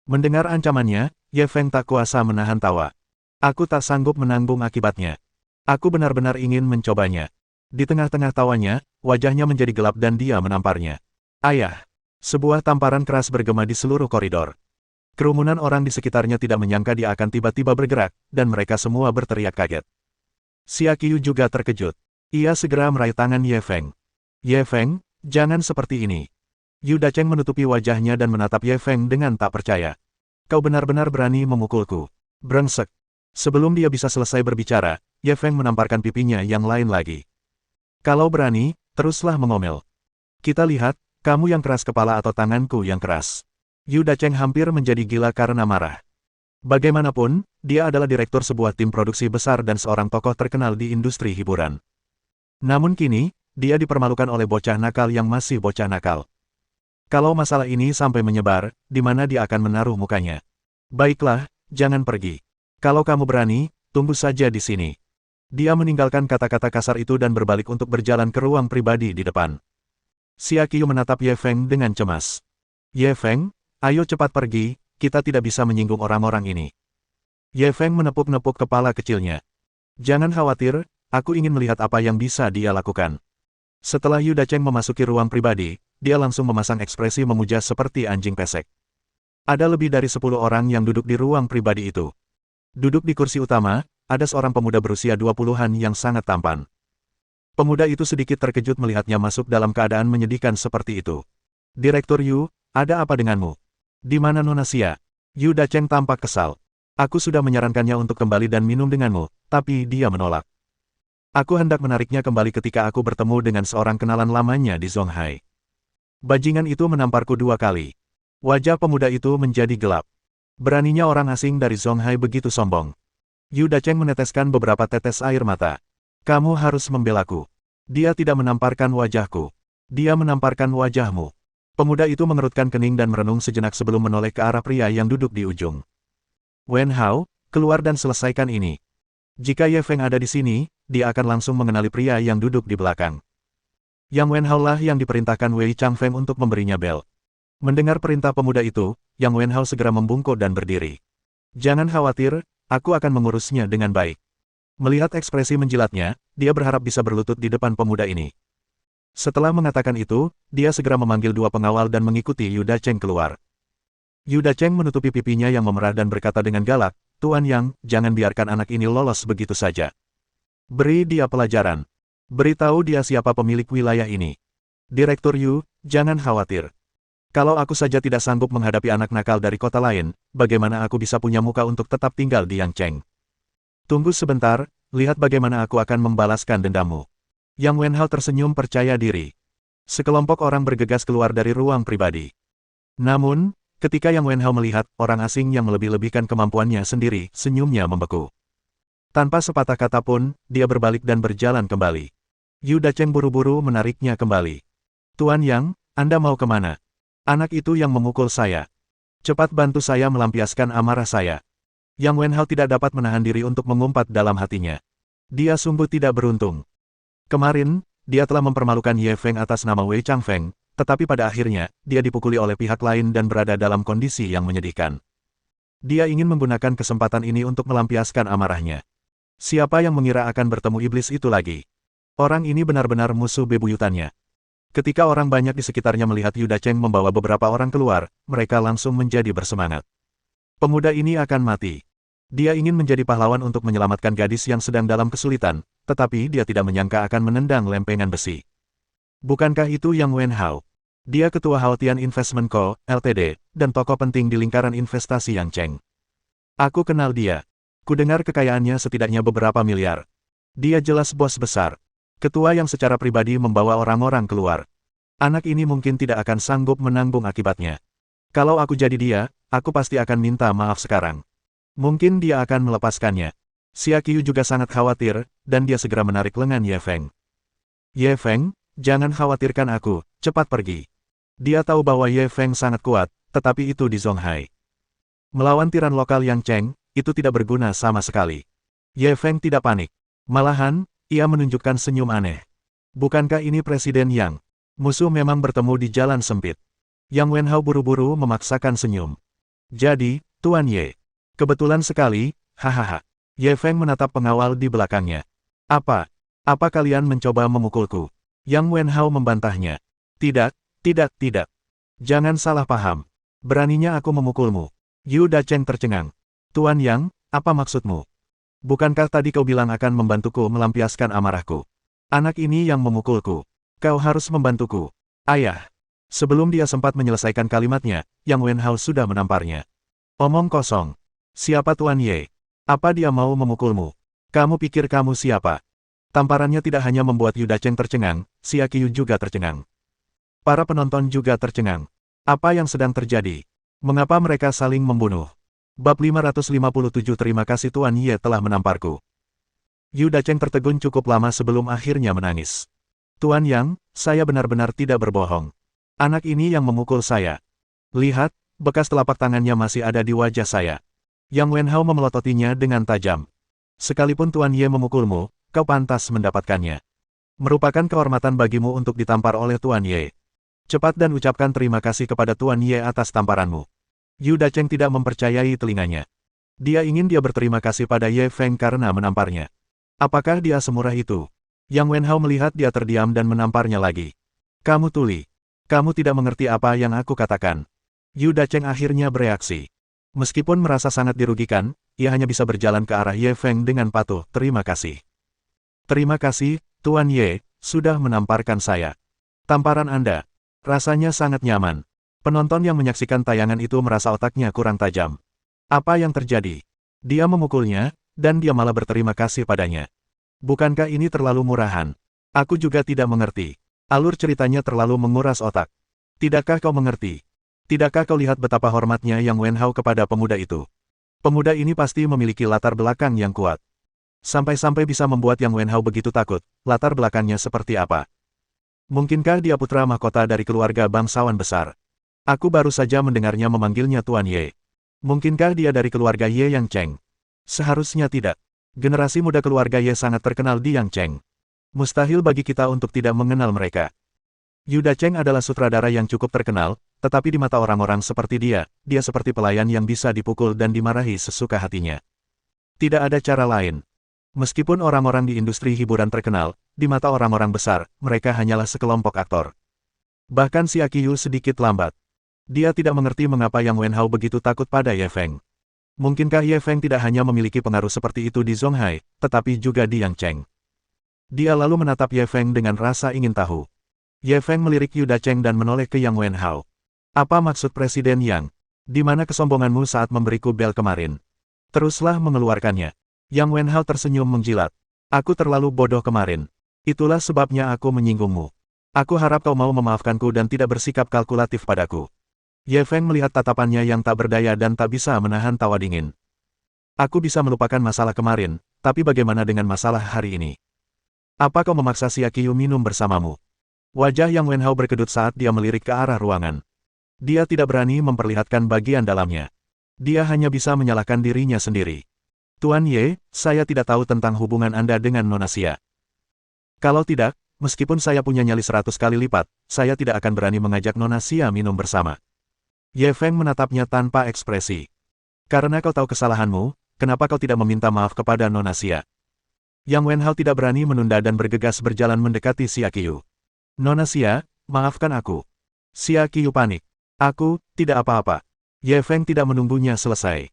Mendengar ancamannya, Ye Feng tak kuasa menahan tawa. Aku tak sanggup menanggung akibatnya. Aku benar-benar ingin mencobanya. Di tengah-tengah tawanya, wajahnya menjadi gelap dan dia menamparnya. Ayah! Sebuah tamparan keras bergema di seluruh koridor. Kerumunan orang di sekitarnya tidak menyangka dia akan tiba-tiba bergerak, dan mereka semua berteriak kaget. Xia Qiu juga terkejut. Ia segera meraih tangan Ye Feng. Ye Feng, jangan seperti ini. Yu Dacheng menutupi wajahnya dan menatap Ye Feng dengan tak percaya. Kau benar-benar berani memukulku. Brengsek. Sebelum dia bisa selesai berbicara, Ye Feng menamparkan pipinya yang lain lagi. Kalau berani, teruslah mengomel. Kita lihat, kamu yang keras kepala atau tanganku yang keras. Yu Dacheng hampir menjadi gila karena marah. Bagaimanapun, dia adalah direktur sebuah tim produksi besar dan seorang tokoh terkenal di industri hiburan. Namun kini, dia dipermalukan oleh bocah nakal yang masih bocah nakal. Kalau masalah ini sampai menyebar, di mana dia akan menaruh mukanya? Baiklah, jangan pergi. Kalau kamu berani, tunggu saja di sini. Dia meninggalkan kata-kata kasar itu dan berbalik untuk berjalan ke ruang pribadi di depan. Xia Qiu menatap Ye Feng dengan cemas. Ye Feng, ayo cepat pergi, kita tidak bisa menyinggung orang-orang ini. Ye Feng menepuk-nepuk kepala kecilnya. Jangan khawatir, aku ingin melihat apa yang bisa dia lakukan. Setelah Yu Dacheng memasuki ruang pribadi, dia langsung memasang ekspresi memuja seperti anjing pesek. Ada lebih dari 10 orang yang duduk di ruang pribadi itu. Duduk di kursi utama, ada seorang pemuda berusia 20-an yang sangat tampan. Pemuda itu sedikit terkejut melihatnya masuk dalam keadaan menyedihkan seperti itu. Direktur Yu, ada apa denganmu? Di mana Nona Xia? Yu Dacheng tampak kesal. Aku sudah menyarankannya untuk kembali dan minum denganmu, tapi dia menolak. Aku hendak menariknya kembali ketika aku bertemu dengan seorang kenalan lamanya di Zonghai. Bajingan itu menamparku 2 kali. Wajah pemuda itu menjadi gelap. Beraninya orang asing dari Zonghai begitu sombong. Yu Dacheng meneteskan beberapa tetes air mata. Kamu harus membelaku. Dia tidak menamparkan wajahku. Dia menamparkan wajahmu. Pemuda itu mengerutkan kening dan merenung sejenak sebelum menoleh ke arah pria yang duduk di ujung. Wen Hao, keluar dan selesaikan ini. Jika Ye Feng ada di sini, dia akan langsung mengenali pria yang duduk di belakang. Yang Wen Hao lah yang diperintahkan Wei Changfeng untuk memberinya bel. Mendengar perintah pemuda itu, Yang Wen Hao segera membungkuk dan berdiri. Jangan khawatir, aku akan mengurusnya dengan baik. Melihat ekspresi menjilatnya, dia berharap bisa berlutut di depan pemuda ini. Setelah mengatakan itu, dia segera memanggil 2 pengawal dan mengikuti Yu Dacheng keluar. Yu Dacheng menutupi pipinya yang memerah dan berkata dengan galak, Tuan Yang, jangan biarkan anak ini lolos begitu saja. Beri dia pelajaran. Beritahu dia siapa pemilik wilayah ini. Direktur Yu, jangan khawatir. Kalau aku saja tidak sanggup menghadapi anak nakal dari kota lain, bagaimana aku bisa punya muka untuk tetap tinggal di Yangcheng? Tunggu sebentar, lihat bagaimana aku akan membalaskan dendammu. Yang Wenhao tersenyum percaya diri. Sekelompok orang bergegas keluar dari ruang pribadi. Namun, ketika Yang Wenhao melihat orang asing yang melebih-lebihkan kemampuannya sendiri, senyumnya membeku. Tanpa sepatah kata pun, dia berbalik dan berjalan kembali. Yu Dacheng buru-buru menariknya kembali. Tuan Yang, Anda mau kemana? Anak itu yang memukul saya. Cepat bantu saya melampiaskan amarah saya. Yang Wenhao tidak dapat menahan diri untuk mengumpat dalam hatinya. Dia sungguh tidak beruntung. Kemarin, dia telah mempermalukan Ye Feng atas nama Wei Changfeng, tetapi pada akhirnya, dia dipukuli oleh pihak lain dan berada dalam kondisi yang menyedihkan. Dia ingin menggunakan kesempatan ini untuk melampiaskan amarahnya. Siapa yang mengira akan bertemu iblis itu lagi? Orang ini benar-benar musuh bebuyutannya. Ketika orang banyak di sekitarnya melihat Yu Dacheng membawa beberapa orang keluar, mereka langsung menjadi bersemangat. Pemuda ini akan mati. Dia ingin menjadi pahlawan untuk menyelamatkan gadis yang sedang dalam kesulitan, tetapi dia tidak menyangka akan menendang lempengan besi. Bukankah itu Yang Wenhao? Dia ketua Haotian Investment Co., Ltd., dan tokoh penting di lingkaran investasi Yang Cheng. Aku kenal dia. Kudengar kekayaannya setidaknya beberapa miliar. Dia jelas bos besar. Ketua yang secara pribadi membawa orang-orang keluar. Anak ini mungkin tidak akan sanggup menanggung akibatnya. Kalau aku jadi dia, aku pasti akan minta maaf sekarang. Mungkin dia akan melepaskannya. Xia Qiu juga sangat khawatir, dan dia segera menarik lengan Ye Feng. Ye Feng, jangan khawatirkan aku, cepat pergi. Dia tahu bahwa Ye Feng sangat kuat, tetapi itu di Zonghai. Melawan tiran lokal Yang Cheng, itu tidak berguna sama sekali. Ye Feng tidak panik. Malahan, ia menunjukkan senyum aneh. Bukankah ini Presiden Yang? Musuh memang bertemu di jalan sempit. Yang Wenhao buru-buru memaksakan senyum. Jadi, Tuan Ye. Kebetulan sekali, hahaha. Ye Feng menatap pengawal di belakangnya. Apa kalian mencoba memukulku? Yang Wenhao membantahnya. Tidak. Jangan salah paham. Beraninya aku memukulmu. Yu Dacheng tercengang. Tuan Yang, apa maksudmu? Bukankah tadi kau bilang akan membantuku melampiaskan amarahku? Anak ini yang memukulku. Kau harus membantuku. Ayah. Sebelum dia sempat menyelesaikan kalimatnya, Yang Wenhao sudah menamparnya. Omong kosong. Siapa Tuan Ye? Apa dia mau memukulmu? Kamu pikir kamu siapa? Tamparannya tidak hanya membuat Yu Dacheng tercengang, Xia Qiu juga tercengang. Para penonton juga tercengang. Apa yang sedang terjadi? Mengapa mereka saling membunuh? Bab 557 Terima kasih Tuan Ye telah menamparku. Yu Dacheng tertegun cukup lama sebelum akhirnya menangis. Tuan Yang, saya benar-benar tidak berbohong. Anak ini yang memukul saya. Lihat, bekas telapak tangannya masih ada di wajah saya. Yang Wenhao memelototinya dengan tajam. Sekalipun Tuan Ye memukulmu, kau pantas mendapatkannya. Merupakan kehormatan bagimu untuk ditampar oleh Tuan Ye. Cepat dan ucapkan terima kasih kepada Tuan Ye atas tamparanmu. Yu Dacheng tidak mempercayai telinganya. Dia ingin dia berterima kasih pada Ye Feng karena menamparnya. Apakah dia semurah itu? Yang Wenhao melihat dia terdiam dan menamparnya lagi. Kamu tuli. Kamu tidak mengerti apa yang aku katakan. Yu Dacheng akhirnya bereaksi. Meskipun merasa sangat dirugikan, ia hanya bisa berjalan ke arah Ye Feng dengan patuh. Terima kasih. Terima kasih, Tuan Ye, sudah menamparkan saya. Tamparan Anda. Rasanya sangat nyaman. Penonton yang menyaksikan tayangan itu merasa otaknya kurang tajam. Apa yang terjadi? Dia memukulnya, dan dia malah berterima kasih padanya. Bukankah ini terlalu murahan? Aku juga tidak mengerti. Alur ceritanya terlalu menguras otak. Tidakkah kau mengerti? Tidakkah kau lihat betapa hormatnya Yang Wenhao kepada pemuda itu? Pemuda ini pasti memiliki latar belakang yang kuat. Sampai-sampai bisa membuat Yang Wenhao begitu takut. Latar belakangnya seperti apa? Mungkinkah dia putra mahkota dari keluarga bangsawan besar? Aku baru saja mendengarnya memanggilnya Tuan Ye. Mungkinkah dia dari keluarga Ye Yang Cheng? Seharusnya tidak. Generasi muda keluarga Ye sangat terkenal di Yang Cheng. Mustahil bagi kita untuk tidak mengenal mereka. Yu Dacheng adalah sutradara yang cukup terkenal, tetapi di mata orang-orang seperti dia seperti pelayan yang bisa dipukul dan dimarahi sesuka hatinya. Tidak ada cara lain. Meskipun orang-orang di industri hiburan terkenal, di mata orang-orang besar, mereka hanyalah sekelompok aktor. Bahkan Xia Qiu sedikit lambat. Dia tidak mengerti mengapa Yang Wenhao begitu takut pada Ye Feng. Mungkinkah Ye Feng tidak hanya memiliki pengaruh seperti itu di Zonghai, tetapi juga di Yang Cheng. Dia lalu menatap Ye Feng dengan rasa ingin tahu. Ye Feng melirik Yu Dacheng dan menoleh ke Yang Wenhao. Apa maksud Presiden Yang? Di mana kesombonganmu saat memberiku bel kemarin? Teruslah mengeluarkannya. Yang Wenhao tersenyum menjilat. Aku terlalu bodoh kemarin. Itulah sebabnya aku menyinggungmu. Aku harap kau mau memaafkanku dan tidak bersikap kalkulatif padaku. Ye Feng melihat tatapannya yang tak berdaya dan tak bisa menahan tawa dingin. Aku bisa melupakan masalah kemarin, tapi bagaimana dengan masalah hari ini? Apa kau memaksa Xia Qiu minum bersamamu? Wajah Yang Wenhao berkedut saat dia melirik ke arah ruangan. Dia tidak berani memperlihatkan bagian dalamnya. Dia hanya bisa menyalahkan dirinya sendiri. Tuan Ye, saya tidak tahu tentang hubungan Anda dengan Nona Xia. Kalau tidak, meskipun saya punya nyali 100 kali lipat, saya tidak akan berani mengajak Nona Xia minum bersama. Ye Feng menatapnya tanpa ekspresi. Karena kau tahu kesalahanmu, kenapa kau tidak meminta maaf kepada Nona Xia? Yang Wenhao tidak berani menunda dan bergegas berjalan mendekati Xia Qiu. Nona Xia, maafkan aku. Xia Qiu panik. Aku, tidak apa-apa. Ye Feng tidak menunggunya selesai.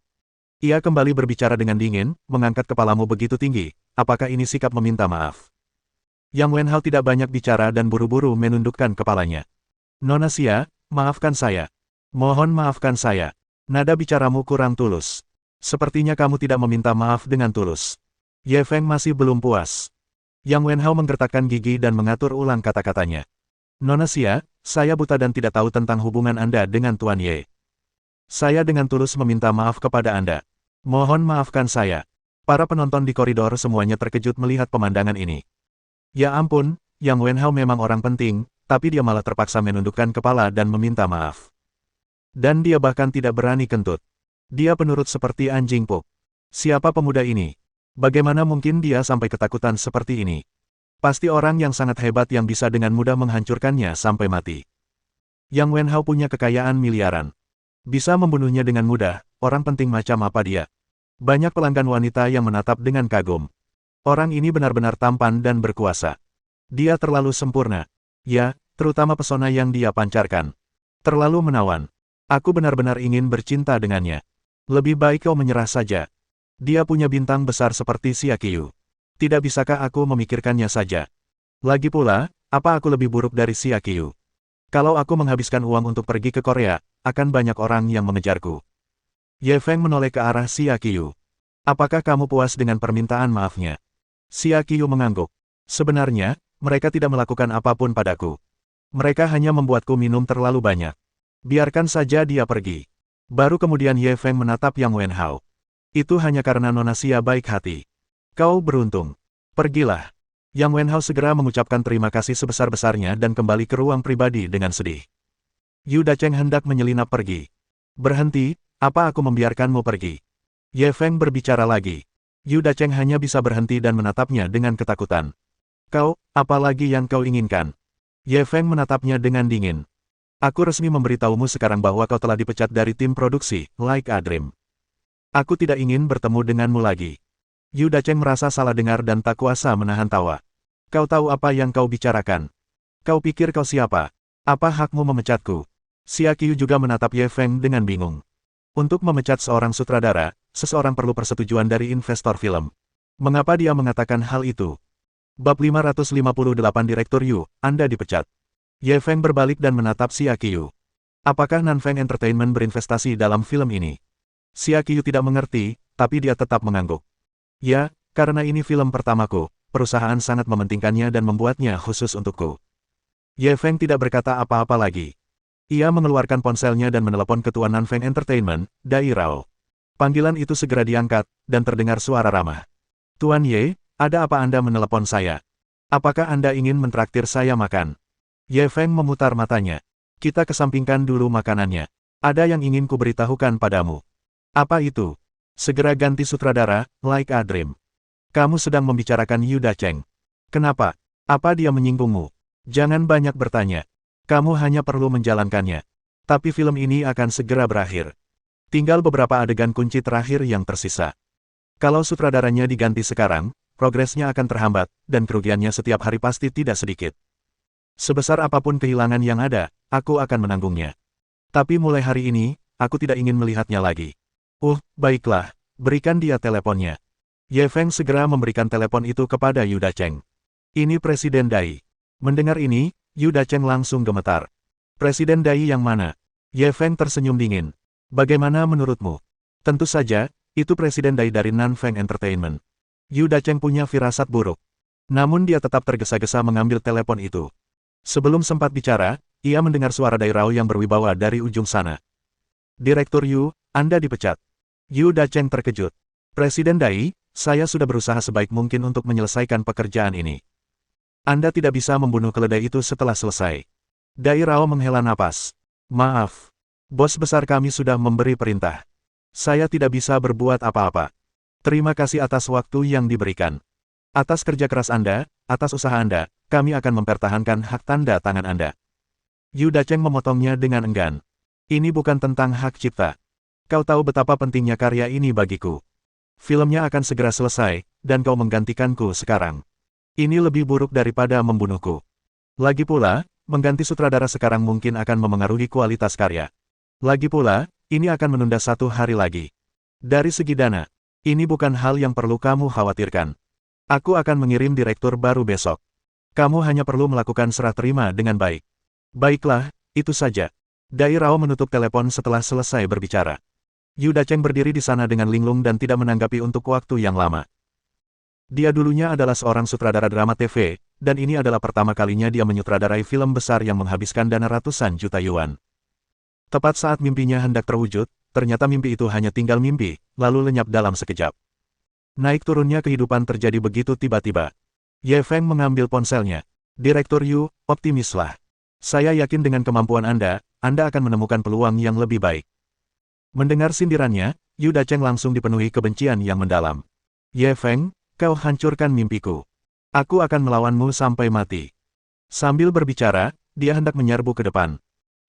Ia kembali berbicara dengan dingin, mengangkat kepalamu begitu tinggi, apakah ini sikap meminta maaf? Yang Wenhao tidak banyak bicara dan buru-buru menundukkan kepalanya. Nona Xia, maafkan saya. Mohon maafkan saya. Nada bicaramu kurang tulus. Sepertinya kamu tidak meminta maaf dengan tulus. Ye Feng masih belum puas. Yang Wenhao menggertakkan gigi dan mengatur ulang kata-katanya. Nona Xia, saya buta dan tidak tahu tentang hubungan Anda dengan Tuan Ye. Saya dengan tulus meminta maaf kepada Anda. Mohon maafkan saya. Para penonton di koridor semuanya terkejut melihat pemandangan ini. Ya ampun, Yang Wenhao memang orang penting, tapi dia malah terpaksa menundukkan kepala dan meminta maaf. Dan dia bahkan tidak berani kentut. Dia penurut seperti anjing puk. Siapa pemuda ini? Bagaimana mungkin dia sampai ketakutan seperti ini? Pasti orang yang sangat hebat yang bisa dengan mudah menghancurkannya sampai mati. Yang Wenhao punya kekayaan miliaran. Bisa membunuhnya dengan mudah, orang penting macam apa dia? Banyak pelanggan wanita yang menatap dengan kagum. Orang ini benar-benar tampan dan berkuasa. Dia terlalu sempurna. Ya, terutama pesona yang dia pancarkan. Terlalu menawan. Aku benar-benar ingin bercinta dengannya. Lebih baik kau menyerah saja. Dia punya bintang besar seperti Xia Qiu. Tidak bisakah aku memikirkannya saja? Lagi pula, apa aku lebih buruk dari Xia Qiu? Kalau aku menghabiskan uang untuk pergi ke Korea, akan banyak orang yang mengejarku. Ye Feng menoleh ke arah Xia Qiu. Apakah kamu puas dengan permintaan maafnya? Xia Qiu mengangguk. Sebenarnya, mereka tidak melakukan apapun padaku. Mereka hanya membuatku minum terlalu banyak. Biarkan saja dia pergi. Baru kemudian Ye Feng menatap Yang Wenhao. Itu hanya karena Nona Xia baik hati. Kau beruntung. Pergilah. Yang Wenhao segera mengucapkan terima kasih sebesar-besarnya dan kembali ke ruang pribadi dengan sedih. Yu Dacheng hendak menyelinap pergi. Berhenti, apa aku membiarkanmu pergi? Ye Feng berbicara lagi. Yu Dacheng hanya bisa berhenti dan menatapnya dengan ketakutan. Kau, apa lagi yang kau inginkan? Ye Feng menatapnya dengan dingin. Aku resmi memberitahumu sekarang bahwa kau telah dipecat dari tim produksi, Like a Dream. Aku tidak ingin bertemu denganmu lagi. Yu Dacheng merasa salah dengar dan tak kuasa menahan tawa. Kau tahu apa yang kau bicarakan? Kau pikir kau siapa? Apa hakmu memecatku? Xia Qiu juga menatap Ye Feng dengan bingung. Untuk memecat seorang sutradara, seseorang perlu persetujuan dari investor film. Mengapa dia mengatakan hal itu? Bab 558 Direktur Yu, Anda dipecat. Ye Feng berbalik dan menatap Xia Qiu. Apakah Nanfeng Entertainment berinvestasi dalam film ini? Xia Qiu tidak mengerti, tapi dia tetap mengangguk. Ya, karena ini film pertamaku, perusahaan sangat mementingkannya dan membuatnya khusus untukku. Ye Feng tidak berkata apa-apa lagi. Ia mengeluarkan ponselnya dan menelepon ketua Nanfeng Entertainment, Dai Rao. Panggilan itu segera diangkat, dan terdengar suara ramah. Tuan Ye, ada apa Anda menelepon saya? Apakah Anda ingin mentraktir saya makan? Ye Feng memutar matanya. Kita kesampingkan dulu makanannya. Ada yang ingin kuberitahukan padamu. Apa itu? Segera ganti sutradara, Like a Dream. Kamu sedang membicarakan Yu Dacheng. Kenapa? Apa dia menyinggungmu? Jangan banyak bertanya. Kamu hanya perlu menjalankannya. Tapi film ini akan segera berakhir. Tinggal beberapa adegan kunci terakhir yang tersisa. Kalau sutradaranya diganti sekarang, progresnya akan terhambat, dan kerugiannya setiap hari pasti tidak sedikit. Sebesar apapun kehilangan yang ada, aku akan menanggungnya. Tapi mulai hari ini, aku tidak ingin melihatnya lagi. Baiklah, berikan dia teleponnya. Ye Feng segera memberikan telepon itu kepada Yu Dacheng. Ini Presiden Dai. Mendengar ini, Yu Dacheng langsung gemetar. Presiden Dai yang mana? Ye Feng tersenyum dingin. Bagaimana menurutmu? Tentu saja, Itu Presiden Dai dari Nanfeng Entertainment. Yu Dacheng punya firasat buruk. Namun dia tetap tergesa-gesa mengambil telepon itu. Sebelum sempat bicara, ia mendengar suara Dai Rao yang berwibawa dari ujung sana. Direktur Yu, Anda dipecat. Yu Dacheng terkejut. Presiden Dai, saya sudah berusaha sebaik mungkin untuk menyelesaikan pekerjaan ini. Anda tidak bisa membunuh keledai itu setelah selesai. Dai Rao menghela napas. Maaf. Bos besar kami sudah memberi perintah. Saya tidak bisa berbuat apa-apa. Terima kasih atas waktu yang diberikan. Atas kerja keras Anda, atas usaha Anda, kami akan mempertahankan hak tanda tangan Anda. Yu Dacheng memotongnya dengan enggan. Ini bukan tentang hak cipta. Kau tahu betapa pentingnya karya ini bagiku. Filmnya akan segera selesai, dan kau menggantikanku sekarang. Ini lebih buruk daripada membunuhku. Lagi pula, mengganti sutradara sekarang mungkin akan memengaruhi kualitas karya. Lagi pula, ini akan menunda 1 hari lagi. Dari segi dana, ini bukan hal yang perlu kamu khawatirkan. Aku akan mengirim direktur baru besok. Kamu hanya perlu melakukan serah terima dengan baik. Baiklah, itu saja. Dai Rao menutup telepon setelah selesai berbicara. Yu Dacheng berdiri di sana dengan linglung dan tidak menanggapi untuk waktu yang lama. Dia dulunya adalah seorang sutradara drama TV, dan ini adalah pertama kalinya dia menyutradarai film besar yang menghabiskan dana ratusan juta yuan. Tepat saat mimpinya hendak terwujud, ternyata mimpi itu hanya tinggal mimpi, lalu lenyap dalam sekejap. Naik turunnya kehidupan terjadi begitu tiba-tiba. Ye Feng mengambil ponselnya. Direktur Yu, optimislah. Saya yakin dengan kemampuan Anda akan menemukan peluang yang lebih baik. Mendengar sindirannya, Yu Dacheng langsung dipenuhi kebencian yang mendalam. Ye Feng, kau hancurkan mimpiku. Aku akan melawanmu sampai mati. Sambil berbicara, dia hendak menyerbu ke depan.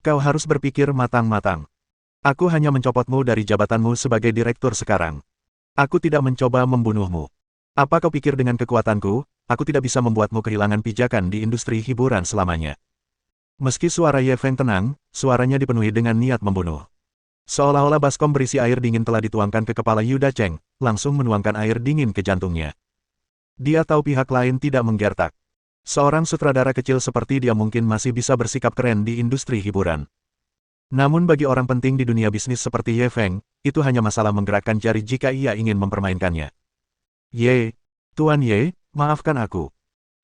Kau harus berpikir matang-matang. Aku hanya mencopotmu dari jabatanmu sebagai direktur sekarang. Aku tidak mencoba membunuhmu. Apa kau pikir dengan kekuatanku, aku tidak bisa membuatmu kehilangan pijakan di industri hiburan selamanya. Meski suara Ye Feng tenang, suaranya dipenuhi dengan niat membunuh. Seolah-olah baskom berisi air dingin telah dituangkan ke kepala Yu Dacheng, langsung menuangkan air dingin ke jantungnya. Dia tahu pihak lain tidak menggertak. Seorang sutradara kecil seperti dia mungkin masih bisa bersikap keren di industri hiburan. Namun bagi orang penting di dunia bisnis seperti Ye Feng, itu hanya masalah menggerakkan jari jika ia ingin mempermainkannya. Ye, Tuan Ye, maafkan aku.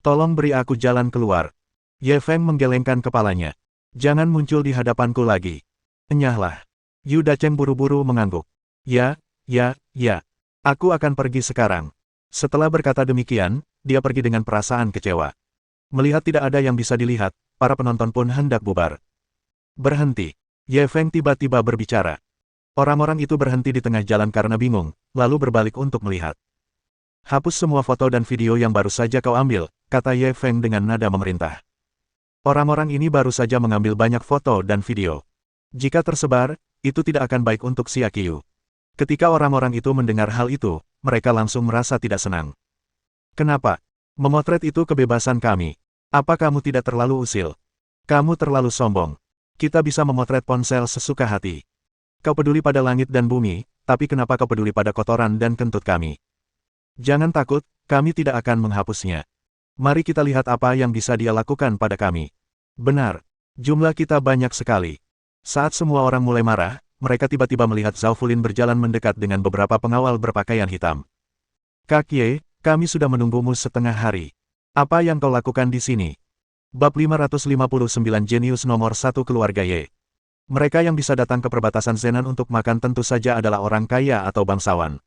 Tolong beri aku jalan keluar. Ye Feng menggelengkan kepalanya. Jangan muncul di hadapanku lagi. Enyahlah. Yu Dacheng buru-buru mengangguk. Ya. Aku akan pergi sekarang. Setelah berkata demikian, dia pergi dengan perasaan kecewa. Melihat tidak ada yang bisa dilihat, para penonton pun hendak bubar. Berhenti. Ye Feng tiba-tiba berbicara. Orang-orang itu berhenti di tengah jalan karena bingung, lalu berbalik untuk melihat. Hapus semua foto dan video yang baru saja kau ambil, kata Ye Feng dengan nada memerintah. Orang-orang ini baru saja mengambil banyak foto dan video. Jika tersebar, itu tidak akan baik untuk Xia Qiu. Ketika orang-orang itu mendengar hal itu, mereka langsung merasa tidak senang. Kenapa? Memotret itu kebebasan kami. Apa kamu tidak terlalu usil? Kamu terlalu sombong. Kita bisa memotret ponsel sesuka hati. Kau peduli pada langit dan bumi, tapi kenapa kau peduli pada kotoran dan kentut kami? Jangan takut, kami tidak akan menghapusnya. Mari kita lihat apa yang bisa dia lakukan pada kami. Benar, jumlah kita banyak sekali. Saat semua orang mulai marah, mereka tiba-tiba melihat Zhao Fulin berjalan mendekat dengan beberapa pengawal berpakaian hitam. Kak Ye, kami sudah menunggumu setengah hari. Apa yang kau lakukan di sini? Bab 559 Jenius nomor 1 Keluarga Ye. Mereka yang bisa datang ke perbatasan Zenan untuk makan tentu saja adalah orang kaya atau bangsawan.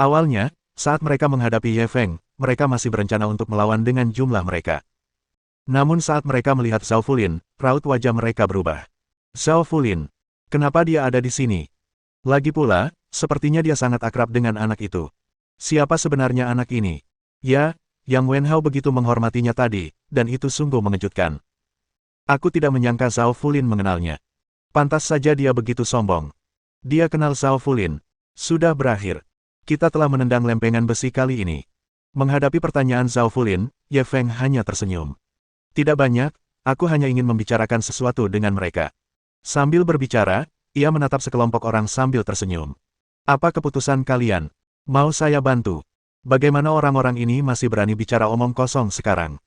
Awalnya, saat mereka menghadapi Ye Feng, mereka masih berencana untuk melawan dengan jumlah mereka. Namun saat mereka melihat Zhao Fulin, raut wajah mereka berubah. Zhao Fulin, kenapa dia ada di sini? Lagi pula, sepertinya dia sangat akrab dengan anak itu. Siapa sebenarnya anak ini? Ya, Yang Wenhao begitu menghormatinya tadi, dan itu sungguh mengejutkan. Aku tidak menyangka Zhao Fulin mengenalnya. Pantas saja dia begitu sombong. Dia kenal Zhao Fulin. Sudah berakhir. Kita telah menendang lempengan besi kali ini. Menghadapi pertanyaan Zhao Fulin, Ye Feng hanya tersenyum. Tidak banyak, aku hanya ingin membicarakan sesuatu dengan mereka. Sambil berbicara, ia menatap sekelompok orang sambil tersenyum. Apa keputusan kalian? Mau saya bantu? Bagaimana orang-orang ini masih berani bicara omong kosong sekarang?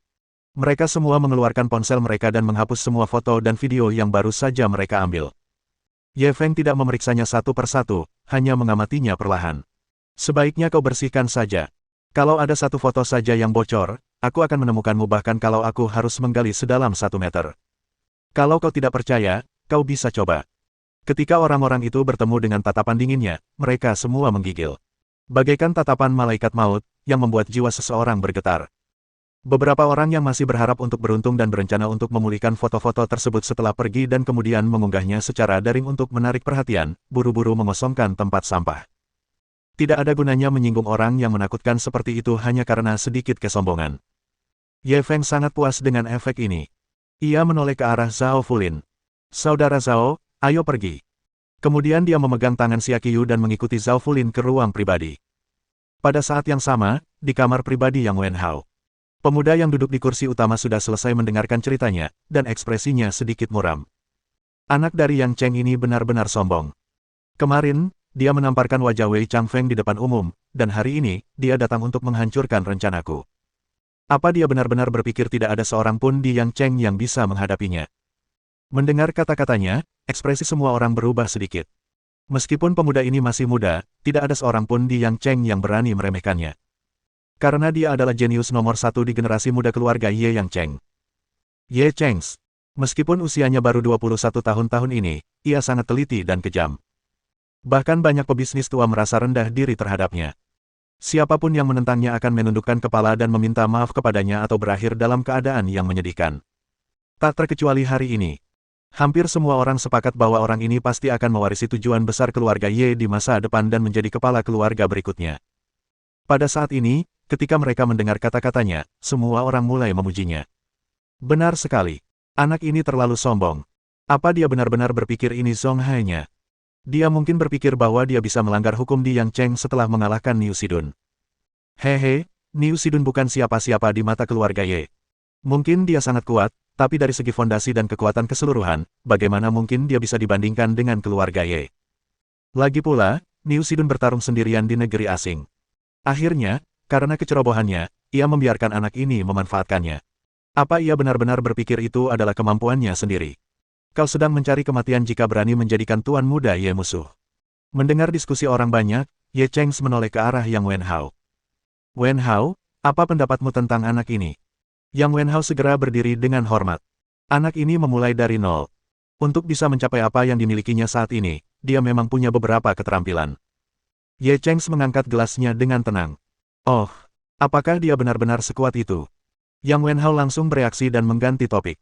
Mereka semua mengeluarkan ponsel mereka dan menghapus semua foto dan video yang baru saja mereka ambil. Ye Feng tidak memeriksanya satu persatu, hanya mengamatinya perlahan. Sebaiknya kau bersihkan saja. Kalau ada satu foto saja yang bocor, aku akan menemukanmu bahkan kalau aku harus menggali sedalam 1 meter. Kalau kau tidak percaya, kau bisa coba. Ketika orang-orang itu bertemu dengan tatapan dinginnya, mereka semua menggigil. Bagaikan tatapan malaikat maut, yang membuat jiwa seseorang bergetar. Beberapa orang yang masih berharap untuk beruntung dan berencana untuk memulihkan foto-foto tersebut setelah pergi dan kemudian mengunggahnya secara daring untuk menarik perhatian, buru-buru mengosongkan tempat sampah. Tidak ada gunanya menyinggung orang yang menakutkan seperti itu hanya karena sedikit kesombongan. Ye Feng sangat puas dengan efek ini. Ia menoleh ke arah Zhao Fulin. Saudara Zhao, ayo pergi. Kemudian dia memegang tangan Xia Qiu dan mengikuti Zhao Fulin ke ruang pribadi. Pada saat yang sama, di kamar pribadi Yang Wenhao. Pemuda yang duduk di kursi utama sudah selesai mendengarkan ceritanya, dan ekspresinya sedikit muram. Anak dari Yang Cheng ini benar-benar sombong. Kemarin, dia menamparkan wajah Wei Changfeng di depan umum, dan hari ini, dia datang untuk menghancurkan rencanaku. Apa dia benar-benar berpikir tidak ada seorang pun di Yang Cheng yang bisa menghadapinya? Mendengar kata-katanya, ekspresi semua orang berubah sedikit. Meskipun pemuda ini masih muda, tidak ada seorang pun di Yang Cheng yang berani meremehkannya. Karena dia adalah jenius nomor 1 di generasi muda keluarga Ye Yang Cheng. Ye Chengs. Meskipun usianya baru 21 tahun ini, ia sangat teliti dan kejam. Bahkan banyak pebisnis tua merasa rendah diri terhadapnya. Siapapun yang menentangnya akan menundukkan kepala dan meminta maaf kepadanya atau berakhir dalam keadaan yang menyedihkan. Tak terkecuali hari ini. Hampir semua orang sepakat bahwa orang ini pasti akan mewarisi tujuan besar keluarga Ye di masa depan dan menjadi kepala keluarga berikutnya. Pada saat ini, ketika mereka mendengar kata-katanya, semua orang mulai memujinya. Benar sekali. Anak ini terlalu sombong. Apa dia benar-benar berpikir ini Zhong Hai-nya? Dia mungkin berpikir bahwa dia bisa melanggar hukum di Yang Cheng setelah mengalahkan Niu Sidun. Hehe, Niu Sidun bukan siapa-siapa di mata keluarga Ye. Mungkin dia sangat kuat, tapi dari segi fondasi dan kekuatan keseluruhan, bagaimana mungkin dia bisa dibandingkan dengan keluarga Ye? Lagi pula, Niu Sidun bertarung sendirian di negeri asing. Akhirnya, karena kecerobohannya, ia membiarkan anak ini memanfaatkannya. Apa ia benar-benar berpikir itu adalah kemampuannya sendiri? Kau sedang mencari kematian jika berani menjadikan tuan muda Ye musuh. Mendengar diskusi orang banyak, Ye Cheng menoleh ke arah Yang Wenhao. Wenhao, apa pendapatmu tentang anak ini? Yang Wenhao segera berdiri dengan hormat. Anak ini memulai dari nol. Untuk bisa mencapai apa yang dimilikinya saat ini, dia memang punya beberapa keterampilan. Ye Cheng mengangkat gelasnya dengan tenang. Oh, apakah dia benar-benar sekuat itu? Yang Wenhao langsung bereaksi dan mengganti topik.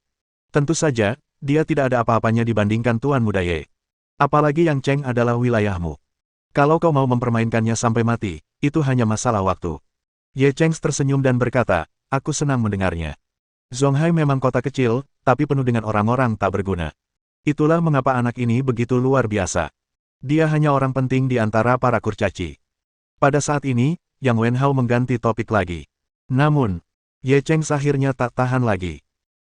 Tentu saja, dia tidak ada apa-apanya dibandingkan Tuan Muda Ye. Apalagi Yang Cheng adalah wilayahmu. Kalau kau mau mempermainkannya sampai mati, itu hanya masalah waktu. Ye Cheng tersenyum dan berkata, aku senang mendengarnya. Zonghai memang kota kecil, tapi penuh dengan orang-orang tak berguna. Itulah mengapa anak ini begitu luar biasa. Dia hanya orang penting di antara para kurcaci. Pada saat ini, Yang Wenhao mengganti topik lagi. Namun, Ye Cheng akhirnya tak tahan lagi.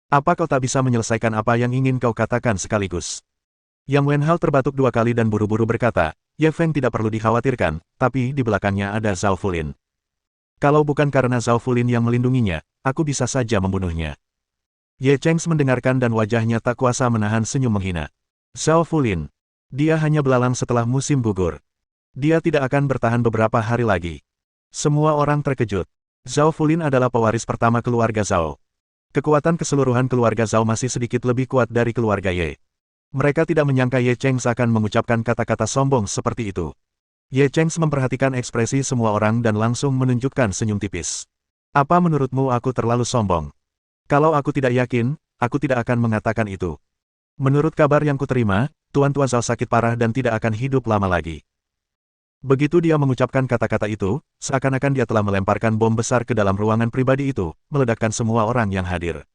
Apa kau tak bisa menyelesaikan apa yang ingin kau katakan sekaligus? Yang Wenhao terbatuk 2 kali dan buru-buru berkata, Ye Feng tidak perlu dikhawatirkan, tapi di belakangnya ada Zhao Fulin. Kalau bukan karena Zhao Fulin yang melindunginya, aku bisa saja membunuhnya. Ye Cheng mendengarkan dan wajahnya tak kuasa menahan senyum menghina. Zhao Fulin. Dia hanya belalang setelah musim gugur. Dia tidak akan bertahan beberapa hari lagi. Semua orang terkejut. Zhao Fulin adalah pewaris pertama keluarga Zhao. Kekuatan keseluruhan keluarga Zhao masih sedikit lebih kuat dari keluarga Ye. Mereka tidak menyangka Ye Cheng akan mengucapkan kata-kata sombong seperti itu. Ye Cheng memperhatikan ekspresi semua orang dan langsung menunjukkan senyum tipis. Apa menurutmu aku terlalu sombong? Kalau aku tidak yakin, aku tidak akan mengatakan itu. Menurut kabar yang kuterima, Tuan-Tuan Zhao sakit parah dan tidak akan hidup lama lagi. Begitu dia mengucapkan kata-kata itu, seakan-akan dia telah melemparkan bom besar ke dalam ruangan pribadi itu, meledakkan semua orang yang hadir.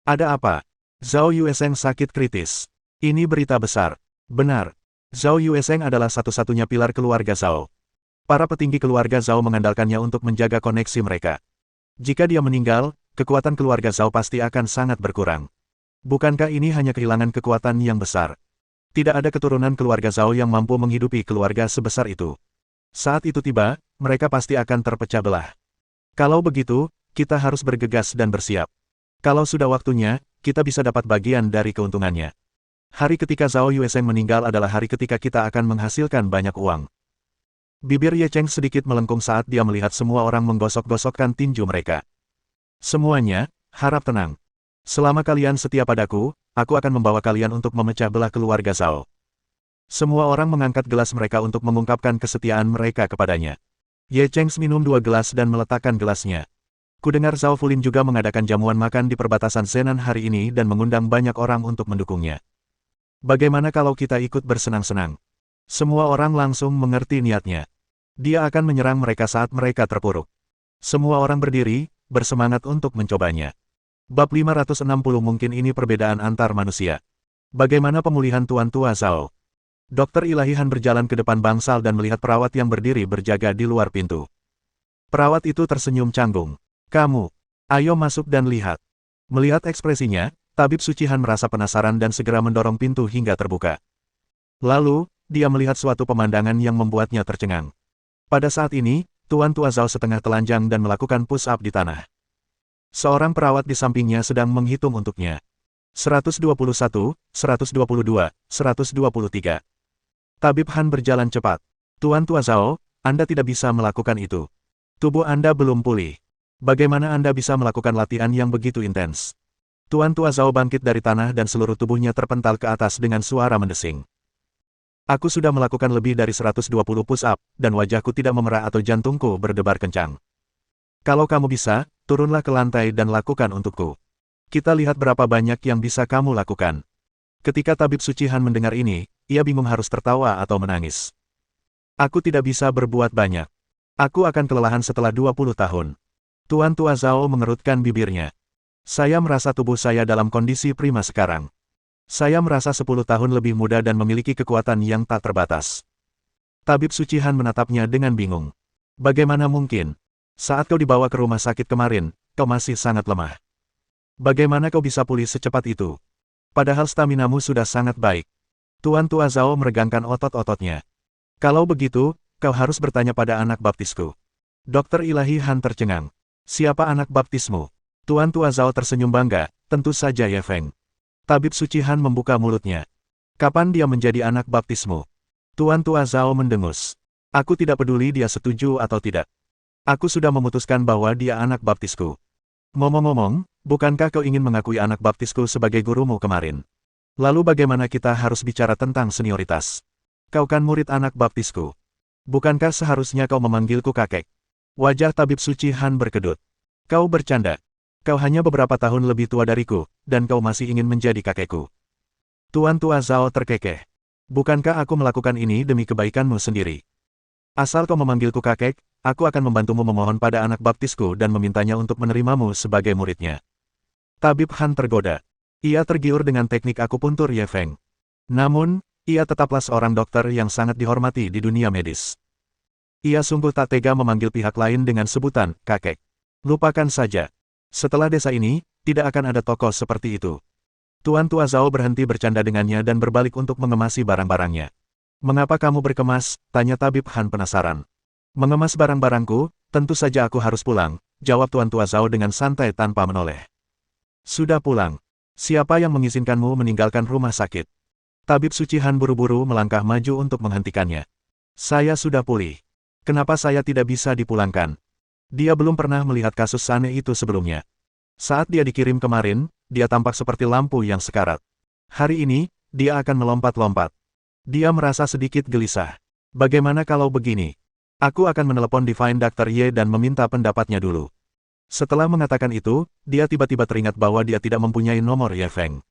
Ada apa? Zhao Yuesheng sakit kritis. Ini berita besar. Benar. Zhao Yuesheng adalah satu-satunya pilar keluarga Zhao. Para petinggi keluarga Zhao mengandalkannya untuk menjaga koneksi mereka. Jika dia meninggal, kekuatan keluarga Zhao pasti akan sangat berkurang. Bukankah ini hanya kehilangan kekuatan yang besar? Tidak ada keturunan keluarga Zhao yang mampu menghidupi keluarga sebesar itu. Saat itu tiba, mereka pasti akan terpecah belah. Kalau begitu, kita harus bergegas dan bersiap. Kalau sudah waktunya, kita bisa dapat bagian dari keuntungannya. Hari ketika Zhao Yuesheng meninggal adalah hari ketika kita akan menghasilkan banyak uang. Bibir Ye Cheng sedikit melengkung saat dia melihat semua orang menggosok-gosokkan tinju mereka. Semuanya, harap tenang. Selama kalian setia padaku, aku akan membawa kalian untuk memecah belah keluarga Zhao. Semua orang mengangkat gelas mereka untuk mengungkapkan kesetiaan mereka kepadanya. Ye Cheng minum 2 gelas dan meletakkan gelasnya. Kudengar Zhao Fulin juga mengadakan jamuan makan di perbatasan Zenan hari ini dan mengundang banyak orang untuk mendukungnya. Bagaimana kalau kita ikut bersenang-senang? Semua orang langsung mengerti niatnya. Dia akan menyerang mereka saat mereka terpuruk. Semua orang berdiri, bersemangat untuk mencobanya. Bab 560 mungkin ini perbedaan antar manusia. Bagaimana pemulihan Tuan Tua Zhao? Dokter Ilahi Han berjalan ke depan bangsal dan melihat perawat yang berdiri berjaga di luar pintu. Perawat itu tersenyum canggung. Kamu, ayo masuk dan lihat. Melihat ekspresinya, Tabib Suci Han merasa penasaran dan segera mendorong pintu hingga terbuka. Lalu, dia melihat suatu pemandangan yang membuatnya tercengang. Pada saat ini, Tuan Tua Zhao setengah telanjang dan melakukan push-up di tanah. Seorang perawat di sampingnya sedang menghitung untuknya. 121, 122, 123. Tabib Han berjalan cepat. Tuan Tua Zhao, Anda tidak bisa melakukan itu. Tubuh Anda belum pulih. Bagaimana Anda bisa melakukan latihan yang begitu intens? Tuan Tua Zhao bangkit dari tanah dan seluruh tubuhnya terpental ke atas dengan suara mendesing. Aku sudah melakukan lebih dari 120 push-up, dan wajahku tidak memerah atau jantungku berdebar kencang. Kalau kamu bisa, turunlah ke lantai dan lakukan untukku. Kita lihat berapa banyak yang bisa kamu lakukan. Ketika Tabib Suci Han mendengar ini, ia bingung harus tertawa atau menangis. Aku tidak bisa berbuat banyak. Aku akan kelelahan setelah 20 tahun. Tuan Tua Zhao mengerutkan bibirnya. Saya merasa tubuh saya dalam kondisi prima sekarang. Saya merasa 10 tahun lebih muda dan memiliki kekuatan yang tak terbatas. Tabib Suci Han menatapnya dengan bingung. Bagaimana mungkin? Saat kau dibawa ke rumah sakit kemarin, kau masih sangat lemah. Bagaimana kau bisa pulih secepat itu? Padahal staminamu sudah sangat baik. Tuan Tua Zhao meregangkan otot-ototnya. Kalau begitu, kau harus bertanya pada anak baptisku. Dokter Ilahi Han tercengang. Siapa anak baptismu? Tuan Tua Zhao tersenyum bangga, tentu saja Ye Feng. Tabib Suci Han membuka mulutnya. Kapan dia menjadi anak baptismu? Tuan Tua Zhao mendengus. Aku tidak peduli dia setuju atau tidak. Aku sudah memutuskan bahwa dia anak baptisku. Ngomong-ngomong, bukankah kau ingin mengakui anak baptisku sebagai gurumu kemarin? Lalu bagaimana kita harus bicara tentang senioritas? Kau kan murid anak baptisku. Bukankah seharusnya kau memanggilku kakek? Wajah Tabib Suci Han berkedut. Kau bercanda. Kau hanya beberapa tahun lebih tua dariku, dan kau masih ingin menjadi kakekku. Tuan Tua Zhao terkekeh. Bukankah aku melakukan ini demi kebaikanmu sendiri? Asal kau memanggilku kakek, aku akan membantumu memohon pada anak baptisku dan memintanya untuk menerimamu sebagai muridnya. Tabib Han tergoda. Ia tergiur dengan teknik akupuntur Ye Feng. Namun, ia tetaplah seorang dokter yang sangat dihormati di dunia medis. Ia sungguh tak tega memanggil pihak lain dengan sebutan kakek. Lupakan saja. Setelah desa ini, tidak akan ada tokoh seperti itu. Tuan Tua Zhao berhenti bercanda dengannya dan berbalik untuk mengemasi barang-barangnya. Mengapa kamu berkemas? Tanya Tabib Han penasaran. Mengemas barang-barangku, tentu saja aku harus pulang, jawab Tuan Tua Zhao dengan santai tanpa menoleh. Sudah pulang. Siapa yang mengizinkanmu meninggalkan rumah sakit? Tabib Suci Han buru-buru melangkah maju untuk menghentikannya. Saya sudah pulih. Kenapa saya tidak bisa dipulangkan? Dia belum pernah melihat kasus aneh itu sebelumnya. Saat dia dikirim kemarin, dia tampak seperti lampu yang sekarat. Hari ini, dia akan melompat-lompat. Dia merasa sedikit gelisah. Bagaimana kalau begini? Aku akan menelepon Divine Dr. Ye dan meminta pendapatnya dulu. Setelah mengatakan itu, dia tiba-tiba teringat bahwa dia tidak mempunyai nomor Ye Feng.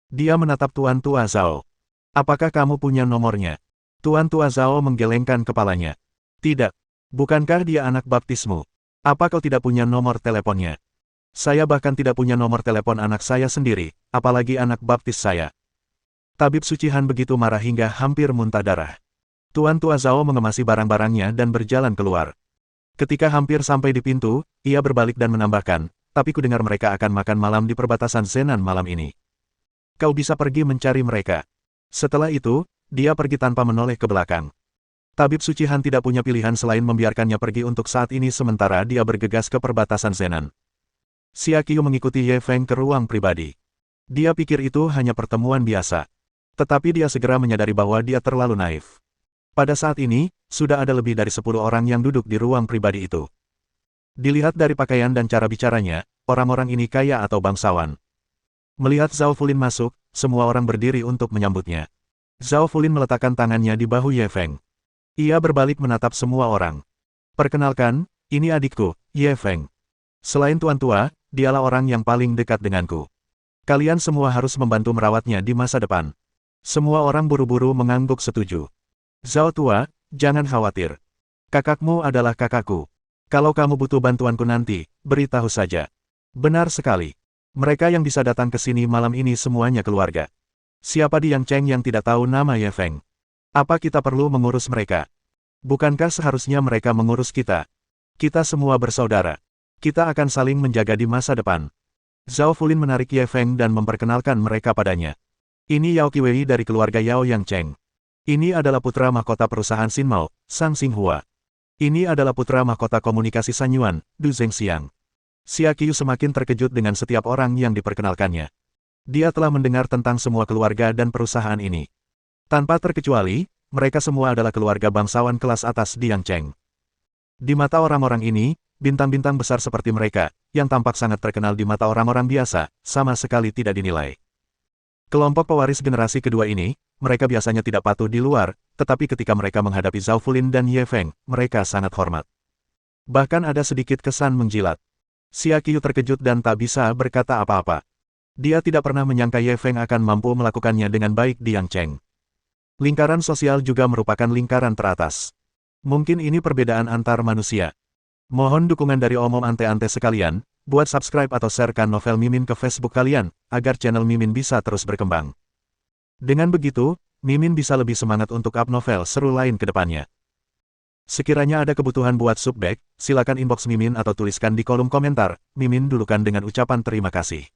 Dia menatap Tuan Tua Zhao. Apakah kamu punya nomornya? Tuan Tua Zhao menggelengkan kepalanya. Tidak. Bukankah dia anak baptismu? Apa kau tidak punya nomor teleponnya? Saya bahkan tidak punya nomor telepon anak saya sendiri, apalagi anak baptis saya. Tabib Suci Han begitu marah hingga hampir muntah darah. Tuan Tua Zhao mengemasi barang-barangnya dan berjalan keluar. Ketika hampir sampai di pintu, ia berbalik dan menambahkan, tapi ku dengar mereka akan makan malam di perbatasan Zenan malam ini. Kau bisa pergi mencari mereka. Setelah itu, dia pergi tanpa menoleh ke belakang. Tabib Suci Han tidak punya pilihan selain membiarkannya pergi untuk saat ini sementara dia bergegas ke perbatasan Zenan. Xia Qiu mengikuti Ye Feng ke ruang pribadi. Dia pikir itu hanya pertemuan biasa. Tetapi dia segera menyadari bahwa dia terlalu naif. Pada saat ini, sudah ada lebih dari 10 orang yang duduk di ruang pribadi itu. Dilihat dari pakaian dan cara bicaranya, orang-orang ini kaya atau bangsawan. Melihat Zhao Fulin masuk, semua orang berdiri untuk menyambutnya. Zhao Fulin meletakkan tangannya di bahu Ye Feng. Ia berbalik menatap semua orang. Perkenalkan, ini adikku, Ye Feng. Selain tuan tua, dialah orang yang paling dekat denganku. Kalian semua harus membantu merawatnya di masa depan. Semua orang buru-buru mengangguk setuju. Zhao tua, jangan khawatir. Kakakmu adalah kakakku. Kalau kamu butuh bantuanku nanti, beritahu saja. Benar sekali. Mereka yang bisa datang ke sini malam ini semuanya keluarga. Siapa di Yang Cheng yang tidak tahu nama Ye Feng? Apa kita perlu mengurus mereka? Bukankah seharusnya mereka mengurus kita? Kita semua bersaudara. Kita akan saling menjaga di masa depan. Zhao Fulin menarik Ye Feng dan memperkenalkan mereka padanya. Ini Yao Qiwei dari keluarga Yao Yang Cheng. Ini adalah putra mahkota perusahaan Xinmao, Sang Xinghua. Ini adalah putra mahkota komunikasi Sanyuan, Du Zhengxiang. Xia Qiu semakin terkejut dengan setiap orang yang diperkenalkannya. Dia telah mendengar tentang semua keluarga dan perusahaan ini. Tanpa terkecuali, mereka semua adalah keluarga bangsawan kelas atas di Yang Cheng. Di mata orang-orang ini, bintang-bintang besar seperti mereka, yang tampak sangat terkenal di mata orang-orang biasa, sama sekali tidak dinilai. Kelompok pewaris generasi kedua ini, mereka biasanya tidak patuh di luar, tetapi ketika mereka menghadapi Zhao Fulin dan Ye Feng, mereka sangat hormat. Bahkan ada sedikit kesan menjilat. Xia Qiu terkejut dan tak bisa berkata apa-apa. Dia tidak pernah menyangka Ye Feng akan mampu melakukannya dengan baik di Yang Cheng. Lingkaran sosial juga merupakan lingkaran teratas. Mungkin ini perbedaan antar manusia. Mohon dukungan dari omom ante-ante sekalian, buat subscribe atau sharekan novel Mimin ke Facebook kalian, agar channel Mimin bisa terus berkembang. Dengan begitu, Mimin bisa lebih semangat untuk up novel seru lain ke depannya. Sekiranya ada kebutuhan buat subback, silakan inbox Mimin atau tuliskan di kolom komentar, Mimin dulukan dengan ucapan terima kasih.